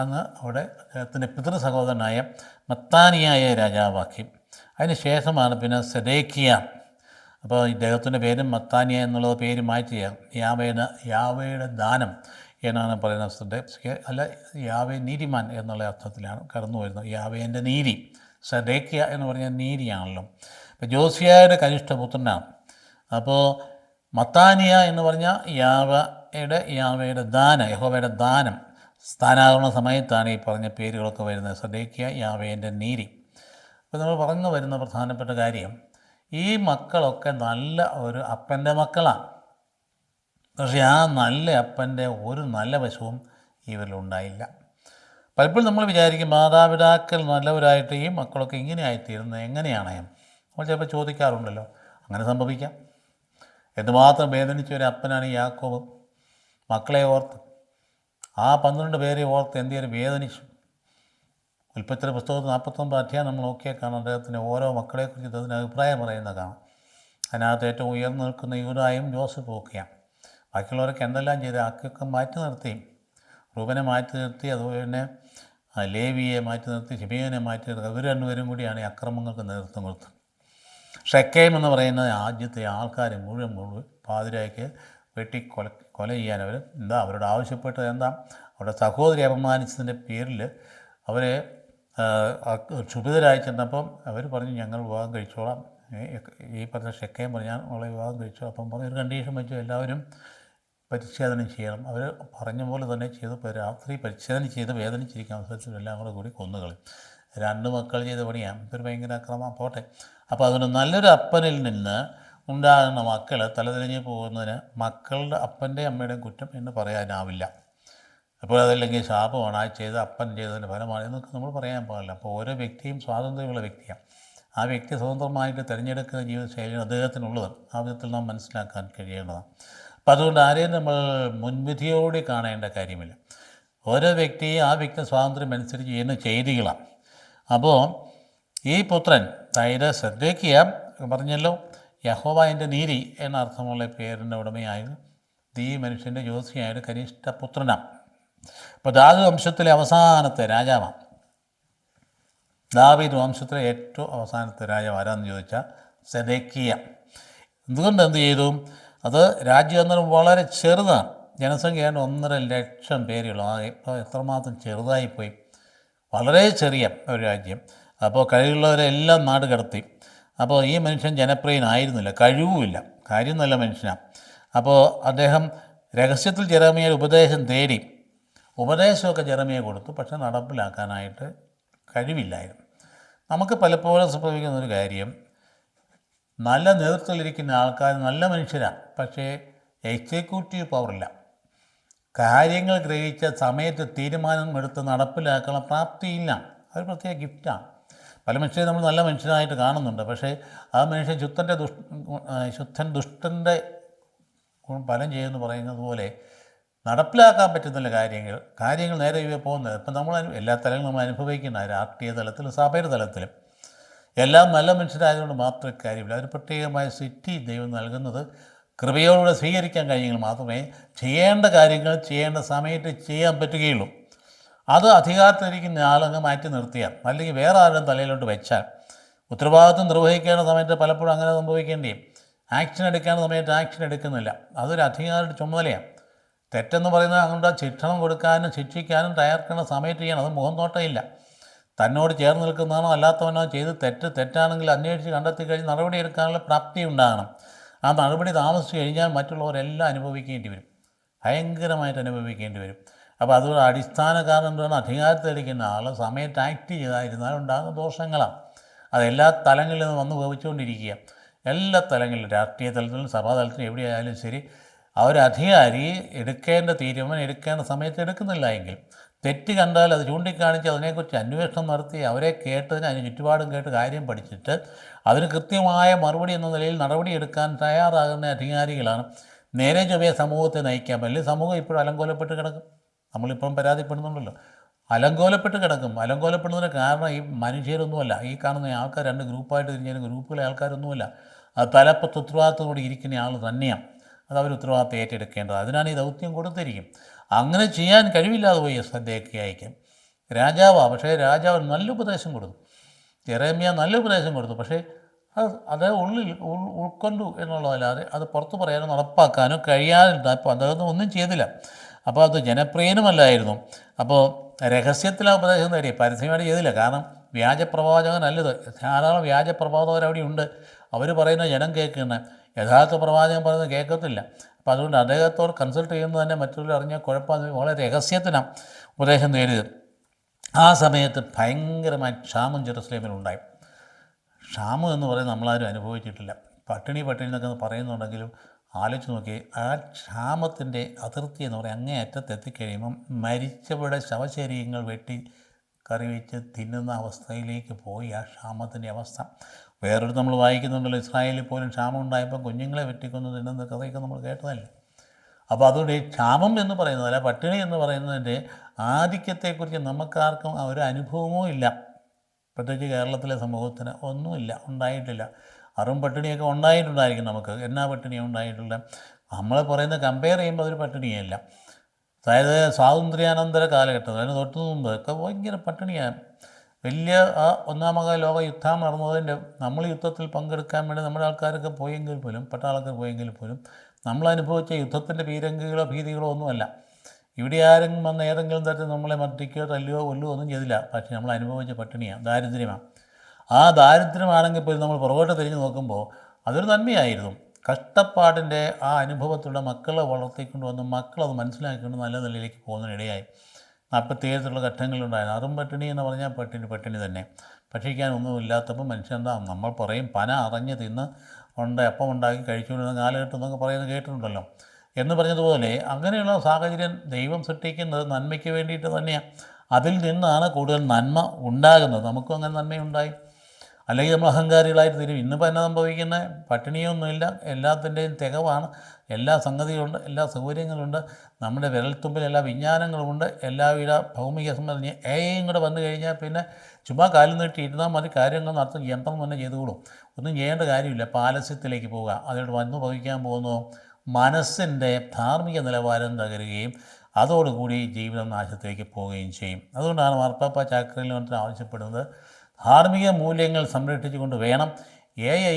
അന്ന് അവിടെ അദ്ദേഹത്തിൻ്റെ പിതൃ സഹോദരനായ മത്താനിയായ രാജാവാക്കി. അതിന് ശേഷമാണ് പിന്നെ സെദേക്കിയ. അപ്പോൾ ഇദ്ദേഹത്തിൻ്റെ പേരും മത്താനിയ എന്നുള്ള പേര് മാറ്റി യാവയുടെ ദാനം എന്നാണ് പറയുന്നത്. അല്ല, യാവേ നീതിമാൻ എന്നുള്ള അർത്ഥത്തിലാണ് കടന്നു വരുന്നത്. യാവേൻ്റെ നീതി. സെദേക്കിയ എന്ന് പറഞ്ഞാൽ നീതിയാണല്ലോ. ഇപ്പോൾ ജോസിയായുടെ കനിഷ്ഠപുത്രനാണ്. അപ്പോൾ മത്താനിയ എന്ന് പറഞ്ഞാൽ യാവയുടെ ദാനം, യഹോവയുടെ ദാനം. സ്ഥാനാരോഹണ സമയത്താണ് ഈ പറഞ്ഞ പേരുകളൊക്കെ വരുന്നത്. സെദേക്കിയ, യാവേൻ്റെ നീതി. അപ്പോൾ നമ്മൾ പറഞ്ഞു വരുന്ന പ്രധാനപ്പെട്ട കാര്യം, ഈ മക്കളൊക്കെ നല്ല ഒരു അപ്പൻ്റെ മക്കളാണ്. പക്ഷേ ആ നല്ല അപ്പൻ്റെ ഒരു നല്ല വശവും ഇവരിലുണ്ടായില്ല. പലപ്പോഴും നമ്മൾ വിചാരിക്കും മാതാപിതാക്കൾ നല്ലവരായിട്ട് ഈ മക്കളൊക്കെ ഇങ്ങനെ ആയിത്തീരുന്നത് എങ്ങനെയാണ്? നമ്മൾ ചിലപ്പോൾ ചോദിക്കാറുണ്ടല്ലോ. അങ്ങനെ സംഭവിക്കാം. എന്തുമാത്രം വേദനിച്ച ഒരു അപ്പനാണ് ഈ യാക്കോബ്. മക്കളെ ഓർത്ത്, ആ 12 പേരെ ഓർത്ത് എന്തെങ്കിലും വേദനിച്ചു. ഉൽപ്പത്തിയുടെ പുസ്തകത്തിൽ 49 അധ്യായം നമ്മൾ നോക്കിയാൽ കാണാം. അദ്ദേഹത്തിൻ്റെ ഓരോ മക്കളെക്കുറിച്ച് അദ്ദേഹത്തിന് അഭിപ്രായം പറയുന്ന കാണാം. അതിനകത്ത് ഏറ്റവും ഉയർന്നു നിൽക്കുന്ന യൂദായും ജോസഫും ഒക്കെയാണ്. ബാക്കിയുള്ളവരൊക്കെ എന്തെല്ലാം ചെയ്ത് ആക്കിയൊക്കെ മാറ്റി നിർത്തി. റൂബനെ മാറ്റി നിർത്തി, അതുപോലെ തന്നെ ലേവിയെ മാറ്റി നിർത്തി, ശിമയോനെ മാറ്റി നിർത്തി. ഇവർ രണ്ടുപേരും കൂടിയാണ് ഈ അക്രമങ്ങൾക്ക് നേതൃത്വം കൊടുത്തത്. ഷെക്കേം എന്ന് പറയുന്ന ആദ്യത്തെ ആൾക്കാരെ മുഴുവൻ പാതിരായ്ക്ക് കൊല ചെയ്യാൻ അവരോട് ആവശ്യപ്പെട്ടത് എന്താ? അവരുടെ സഹോദരി അപമാനിച്ചതിൻ്റെ പേരിൽ അവരെ ക്ഷുഭിതരായി ചെന്നപ്പം അവർ പറഞ്ഞു, ഞങ്ങൾ വിവാഹം കഴിച്ചോളാം. ഈ പറഞ്ഞ ഷെക്കേം പറഞ്ഞാൽ അവളെ വിവാഹം കഴിച്ചു. അപ്പം പറഞ്ഞൊരു കണ്ടീഷൻ വെച്ചു, എല്ലാവരും പരിച്ഛേദനം ചെയ്യണം. അവർ പറഞ്ഞ പോലെ തന്നെ ചെയ്ത് രാത്രി പരിച്ഛേദനം ചെയ്ത് വേദനിച്ചിരിക്കുന്ന അവസരത്തിൽ എല്ലാം കൂടി കൊന്നുകളി. 2 മക്കൾ ചെയ്ത പണിയാണ്. ഇതൊരു ഭയങ്കര അക്രമം. പോട്ടെ. അപ്പോൾ അതുകൊണ്ട് നല്ലൊരു അപ്പനിൽ നിന്ന് ഉണ്ടാകുന്ന മക്കൾ തലതിരിഞ്ഞ് പോകുന്നതിന് മക്കളുടെ അപ്പൻ്റെയും അമ്മയുടെയും കുറ്റം എന്ന് പറയാനാവില്ല. അപ്പോൾ അതല്ലെങ്കിൽ ശാപമാണ്, ആ ചെയ്ത അപ്പൻ ചെയ്തതിൻ്റെ ഫലമാണ് എന്നൊക്കെ നമ്മൾ പറയാൻ പാടില്ല. അപ്പോൾ ഓരോ വ്യക്തിയും സ്വാതന്ത്ര്യമുള്ള വ്യക്തിയാണ്. ആ വ്യക്തി സ്വതന്ത്രമായിട്ട് തിരഞ്ഞെടുക്കുന്ന ജീവിതശൈലിയാണ് അദ്ദേഹത്തിനുള്ളത്. ആ വിധത്തിൽ നാം മനസ്സിലാക്കാൻ കഴിയേണ്ടതാണ്. അപ്പം അതുകൊണ്ട് ആരെയും നമ്മൾ മുൻവിധിയോടെ കാണേണ്ട കാര്യമില്ല. ഓരോ വ്യക്തിയും ആ വ്യക്തി സ്വാതന്ത്ര്യം അനുസരിച്ച് ചെയ്യുന്ന ചെയ്തികളാണ്. അപ്പോൾ ഈ പുത്രൻ, അതായത് സെദേക്കിയ പറഞ്ഞല്ലോ, യഹോവ എൻ്റെ നീതി എന്ന അർത്ഥമുള്ള പേരിൻ്റെ ഉടമയായിരുന്നു. ഈ മനുഷ്യൻ്റെ ജോസിയായിട്ട് കനിഷ്ഠ പുത്രനാണ്. അപ്പോൾ ദാവീദ് വംശത്തിലെ അവസാനത്തെ രാജാവാണ്. ദാവീദ് വംശത്തിലെ ഏറ്റവും അവസാനത്തെ രാജാവ് ആരാന്ന് ചോദിച്ചാൽ സെദേക്കിയ. എന്തുകൊണ്ട് എന്ത് ചെയ്തു? അത് രാജ്യം അന്നേരം വളരെ ചെറുതാണ്. ജനസംഖ്യ 1.5 ലക്ഷം പേരുള്ളൂ. ഇപ്പോൾ എത്രമാത്രം ചെറുതായിപ്പോയി. വളരെ ചെറിയ ഒരു രാജ്യം. അപ്പോൾ കഴിവുള്ളവരെല്ലാം നാട് കടത്തി. അപ്പോൾ ഈ മനുഷ്യൻ ജനപ്രിയനായിരുന്നില്ല, കഴിവുമില്ല, കാര്യം നല്ല മനുഷ്യനാണ്. അപ്പോൾ അദ്ദേഹം രഹസ്യത്തിൽ ജെറമിയയുടെ ഉപദേശം തേടി. ഉപദേശമൊക്കെ ജെറമിയ കൊടുത്തു, പക്ഷെ നടപ്പിലാക്കാനായിട്ട് കഴിവില്ലായിരുന്നു. നമുക്ക് പലപ്പോഴും സംഭവിക്കുന്നൊരു കാര്യം, നല്ല നേതൃത്വത്തിലിരിക്കുന്ന ആൾക്കാർ നല്ല മനുഷ്യരാണ്, പക്ഷേ എക്സിക്യൂട്ടീവ് പവറില്ല. കാര്യങ്ങൾ ഗ്രഹിച്ച സമയത്ത് തീരുമാനം എടുത്ത് നടപ്പിലാക്കാനുള്ള പ്രാപ്തിയില്ല. അതൊരു പ്രത്യേക ഗിഫ്റ്റാണ്. പല മനുഷ്യരെ നമ്മൾ നല്ല മനുഷ്യനായിട്ട് കാണുന്നുണ്ട്, പക്ഷേ ആ മനുഷ്യൻ ശുദ്ധൻ ദുഷ്ടൻ്റെ ഫലം ചെയ്യുമെന്ന് പറയുന്നത് പോലെ നടപ്പിലാക്കാൻ പറ്റുന്നില്ല കാര്യങ്ങൾ നേരെ പോകുന്നത്. ഇപ്പം നമ്മൾ എല്ലാ തലങ്ങളും നമ്മൾ അനുഭവിക്കുന്ന രാഷ്ട്രീയ തലത്തിലും സഭയുടെ തലത്തിലും എല്ലാം നല്ല മനുഷ്യരായതുകൊണ്ട് മാത്രമേ കാര്യമില്ല. ഒരു പ്രത്യേകമായ സിറ്റി ദൈവം നൽകുന്നത് കൃപയോടുകൂടെ സ്വീകരിക്കാൻ കഴിഞ്ഞെങ്കിൽ മാത്രമേ ചെയ്യേണ്ട കാര്യങ്ങൾ ചെയ്യേണ്ട സമയത്ത് ചെയ്യാൻ പറ്റുകയുള്ളൂ. അത് അധികാരത്തിലിരിക്കുന്ന ആളങ്ങ് മാറ്റി നിർത്തിയാൽ, അല്ലെങ്കിൽ വേറെ ആരും തലയിലോട്ട് വെച്ചാൽ, ഉത്തരവാദിത്വം നിർവഹിക്കേണ്ട സമയത്ത് പലപ്പോഴും അങ്ങനെ സംഭവിക്കേണ്ടി ആക്ഷൻ എടുക്കേണ്ട സമയത്ത് ആക്ഷൻ എടുക്കുന്നില്ല. അതൊരു അധികാരിയുടെ ചുമതലയാണ്. തെറ്റെന്ന് പറയുന്നത് അങ്ങോട്ട് ശിക്ഷണം കൊടുക്കാനും ശിക്ഷിക്കാനും തയ്യാറാക്കുന്ന സമയത്ത് ചെയ്യണം. അത് മുഖം നോട്ടമില്ല. തന്നോട് ചേർന്ന് നിൽക്കുന്നതാണോ അല്ലാത്തവനോ ചെയ്ത് തെറ്റാണെങ്കിൽ അന്വേഷിച്ച് കണ്ടെത്തി കഴിഞ്ഞ് നടപടിയെടുക്കാനുള്ള പ്രാപ്തി ഉണ്ടാകണം. ആ നടപടി താമസിച്ച് കഴിഞ്ഞാൽ മറ്റുള്ളവരെല്ലാം അനുഭവിക്കേണ്ടി വരും, ഭയങ്കരമായിട്ട് അനുഭവിക്കേണ്ടി വരും. അപ്പോൾ അതുകൊണ്ട് അടിസ്ഥാന കാരണം എന്താണ്? അധികാരത്തിലിരിക്കുന്ന ആൾ സമയത്ത് ആക്ട് ചെയ്തായിരുന്നാൽ ഉണ്ടാകുന്ന ദോഷങ്ങളാണ്. അതെല്ലാ തലങ്ങളിൽ നിന്ന് വന്ന് ഭവിച്ചുകൊണ്ടിരിക്കുക. എല്ലാ തലങ്ങളിലും, രാഷ്ട്രീയ തലത്തിലും സഭാതലത്തിലും എവിടെയായാലും ശരി, അവരധികാരി എടുക്കേണ്ട തീരുമാനം എടുക്കേണ്ട സമയത്ത് എടുക്കുന്നില്ല എങ്കിൽ, തെറ്റ് കണ്ടാൽ അത് ചൂണ്ടിക്കാണിച്ച് അതിനെക്കുറിച്ച് അന്വേഷണം നടത്തി അവരെ കേട്ടതിന് അതിന് ചുറ്റുപാടും കേട്ട് കാര്യം പഠിച്ചിട്ട് അതിന് കൃത്യമായ മറുപടി എന്ന നിലയിൽ നടപടിയെടുക്കാൻ തയ്യാറാകുന്ന അധികാരികളാണ് നേരെ ചൊവ്വേ സമൂഹത്തെ നയിക്കാൻ. വലിയ സമൂഹം ഇപ്പോഴും അലങ്കോലപ്പെട്ട് കിടക്കും. നമ്മളിപ്പം പരാതിപ്പെടുന്നുണ്ടല്ലോ, അലങ്കോലപ്പെട്ട് കിടക്കും. അലങ്കോലപ്പെടുന്നതിന് കാരണം ഈ മനുഷ്യരൊന്നുമല്ല, ഈ കാണുന്ന ആൾക്കാർ രണ്ട് ഗ്രൂപ്പായിട്ട് തിരിഞ്ഞാലും ഗ്രൂപ്പുകളെ ആൾക്കാരൊന്നുമല്ല, അത് തലപ്പത്ത് ഉത്തരവാദിത്തത്തോടെ ഇരിക്കുന്ന ആൾ തന്നെയാണ്. അത് അവർ ഉത്തരവാദിത്തം ഏറ്റെടുക്കേണ്ടത്. അതിനാണ് ഈ ദൗത്യം കൊടുത്തിരിക്കും. അങ്ങനെ ചെയ്യാൻ കഴിവില്ലാതെ പോയി എസ്എഫ്ദെക്കിയായിക്ക്. രാജാവാണ്, പക്ഷേ രാജാവ് നല്ല ഉപദേശം കൊടുത്തു. യെരമ്യാ നല്ല ഉപദേശം കൊടുത്തു. പക്ഷേ അത് ഉള്ളിൽ ഉൾക്കൊണ്ടു എന്നുള്ളതല്ലാതെ അത് പുറത്ത് പറയാനോ നടപ്പാക്കാനോ കഴിയാതിരുന്ന. അപ്പോൾ അദ്ദേഹം ഒന്നും ചെയ്തില്ല. അപ്പോൾ അത് ജനപ്രിയനുമല്ലായിരുന്നു. അപ്പോൾ രഹസ്യത്തിൽ ആ ഉപദേശം നേടി, പരസ്യമായിട്ട് ചെയ്തില്ല. കാരണം വ്യാജപ്രവാചകൻ നല്ലത്, ധാരാളം വ്യാജപ്രവാചകർ അവിടെ ഉണ്ട്. അവർ പറയുന്ന ജനം കേൾക്കുന്നത്, യഥാർത്ഥ പ്രവാചകൻ പറയുന്നത് കേൾക്കത്തില്ല. അപ്പോൾ അതുകൊണ്ട് അദ്ദേഹത്തോട് കൺസൾട്ട് ചെയ്യുന്നത് തന്നെ മറ്റുള്ളവർ അറിഞ്ഞാൽ കുഴപ്പമില്ല. വളരെ രഹസ്യത്തിനാണ് ഉപദേശം നേടിയത്. ആ സമയത്ത് ഭയങ്കരമായ ക്ഷാമം ജെറുസലേമിലുണ്ടായി. ക്ഷാമം എന്ന് പറയുന്നത് നമ്മളാരും അനുഭവിച്ചിട്ടില്ല. പട്ടിണി എന്നൊക്കെ പറയുന്നുണ്ടെങ്കിലും ആലോചിച്ച് നോക്കി, ആ ക്ഷാമത്തിൻ്റെ അതിർത്തി എന്ന് പറയുക അങ്ങേ അറ്റത്തെത്തിക്കഴിയുമ്പം മരിച്ചവരുടെ ശവശരീരങ്ങൾ വെട്ടി കറി വെച്ച് തിന്നുന്ന അവസ്ഥയിലേക്ക് പോയി ആ ക്ഷാമത്തിൻ്റെ അവസ്ഥ. വേറൊരു നമ്മൾ വായിക്കുന്നുണ്ടല്ലോ, ഇസ്രായേലിൽ പോലും ക്ഷാമം ഉണ്ടായപ്പോൾ കുഞ്ഞുങ്ങളെ വെട്ടിക്കൊന്ന് തിന്നുന്ന കഥയൊക്കെ നമ്മൾ കേട്ടതല്ലേ. അപ്പോൾ അതുകൊണ്ട് ഈ ക്ഷാമം എന്ന് പറയുന്നത്, അല്ല പട്ടിണി എന്ന് പറയുന്നതിൻ്റെ ആധിക്യത്തെക്കുറിച്ച് നമുക്കാർക്കും ഒരു അനുഭവമോ ഇല്ല. പ്രത്യേകിച്ച് കേരളത്തിലെ സമൂഹത്തിന് ഒന്നുമില്ല, ഉണ്ടായിട്ടില്ല. അറും പട്ടിണിയൊക്കെ ഉണ്ടായിട്ടുണ്ടായിരിക്കും നമുക്ക്. എന്നാ പട്ടിണിയാണ് ഉണ്ടായിട്ടുള്ള? നമ്മൾ പറയുന്നത് കമ്പയർ ചെയ്യുമ്പോൾ അതൊരു പട്ടിണിയല്ല. അതായത് സ്വാതന്ത്ര്യാനന്തര കാലഘട്ടം, അതിന് തൊട്ട് മുമ്പ് ഒക്കെ ഭയങ്കര പട്ടിണിയാണ്. വലിയ ആ ഒന്നാമത് ലോക യുദ്ധം നടന്നതിൻ്റെ നമ്മൾ യുദ്ധത്തിൽ പങ്കെടുക്കാൻ വേണ്ടി നമ്മുടെ ആൾക്കാരൊക്കെ പോയെങ്കിൽ പോലും, പട്ടാളക്കാർ പോയെങ്കിൽ പോലും നമ്മൾ അനുഭവിച്ച യുദ്ധത്തിൻ്റെ പീരങ്കികളോ ഭീതികളോ ഒന്നുമല്ല. ഇവിടെ ആരെങ്കിലും വന്ന് ഏതെങ്കിലും തരത്തിൽ നമ്മളെ മർദ്ദിക്കുകയോ തല്ലുകയോ കൊല്ലുകയോ ഒന്നും ചെയ്തില്ല. പക്ഷേ നമ്മൾ അനുഭവിച്ച പട്ടിണിയാണ്, ദാരിദ്ര്യമാണ്. ആ ദാരിദ്ര്യമാണെങ്കിൽ പോലും നമ്മൾ പുറകോട്ട് തിരിഞ്ഞ് നോക്കുമ്പോൾ അതൊരു നന്മയായിരുന്നു. കഷ്ടപ്പാടിൻ്റെ ആ അനുഭവത്തിലൂടെ മക്കളെ വളർത്തിക്കൊണ്ട് വന്ന് മക്കളത് മനസ്സിലാക്കിക്കൊണ്ട് നല്ല നിലയിലേക്ക് പോകുന്നതിനിടയായി. അപ്പോഴത്തേക്കുള്ള ഘട്ടങ്ങളുണ്ടായിരുന്നു. അറും പട്ടിണി എന്ന് പറഞ്ഞാൽ പട്ടിണി തന്നെ. ഭക്ഷിക്കാനൊന്നുമില്ലാത്തപ്പോൾ മനുഷ്യൻ നമ്മൾ പറയും പന അറിഞ്ഞ് തിന്ന് അപ്പം ഉണ്ടാക്കി കഴിച്ചുകൊണ്ടിരുന്ന കാലഘട്ടം എന്നൊക്കെ പറയുന്നത് കേട്ടിട്ടുണ്ടല്ലോ. എന്ന് പറഞ്ഞതുപോലെ അങ്ങനെയുള്ള സാഹചര്യം ദൈവം സൃഷ്ടിക്കുന്നത് നന്മയ്ക്ക് വേണ്ടിയിട്ട് തന്നെയാണ്. അതിൽ നിന്നാണ് കൂടുതൽ നന്മ ഉണ്ടാകുന്നത്. നമുക്കും അങ്ങനെ നന്മയുണ്ടായി. അല്ലെങ്കിൽ നമ്മൾ അഹങ്കാരികളായിട്ട് തീരും. ഇന്നിപ്പോൾ എന്നാ സംഭവിക്കുന്നത്? പട്ടിണിയൊന്നുമില്ല, എല്ലാത്തിൻ്റെയും തികവാണ്. എല്ലാ സംഗതികളുണ്ട്, എല്ലാ സൗകര്യങ്ങളുണ്ട്, നമ്മുടെ വിരൽത്തുമ്പിൽ എല്ലാ വിജ്ഞാനങ്ങളുമുണ്ട്, എല്ലാവിധ ഭൗമിക സംബന്ധിച്ച് കൂടെ വന്നു കഴിഞ്ഞാൽ പിന്നെ ചുമ്മാ കാലം നീട്ടി ഇരുന്നാൽ മതി, കാര്യങ്ങൾ നടത്തും യന്ത്രം തന്നെ ചെയ്തുകൊള്ളും. ഒന്നും ചെയ്യേണ്ട കാര്യമില്ല. പാലസ്യത്തിലേക്ക് പോവുക. അതിലോട്ട് വന്നു ഭവിക്കാൻ പോകുന്നു മനസ്സിൻ്റെ ധാർമ്മിക നിലവാരം തകരുകയും അതോടുകൂടി ജീവിതം നാശത്തിലേക്ക് പോവുകയും ചെയ്യും. അതുകൊണ്ടാണ് മാർപ്പാപ്പ ചാക്രയിൽ വന്നിട്ട് ആവശ്യപ്പെടുന്നത്, ധാർമ്മിക മൂല്യങ്ങൾ സംരക്ഷിച്ചുകൊണ്ട് വേണം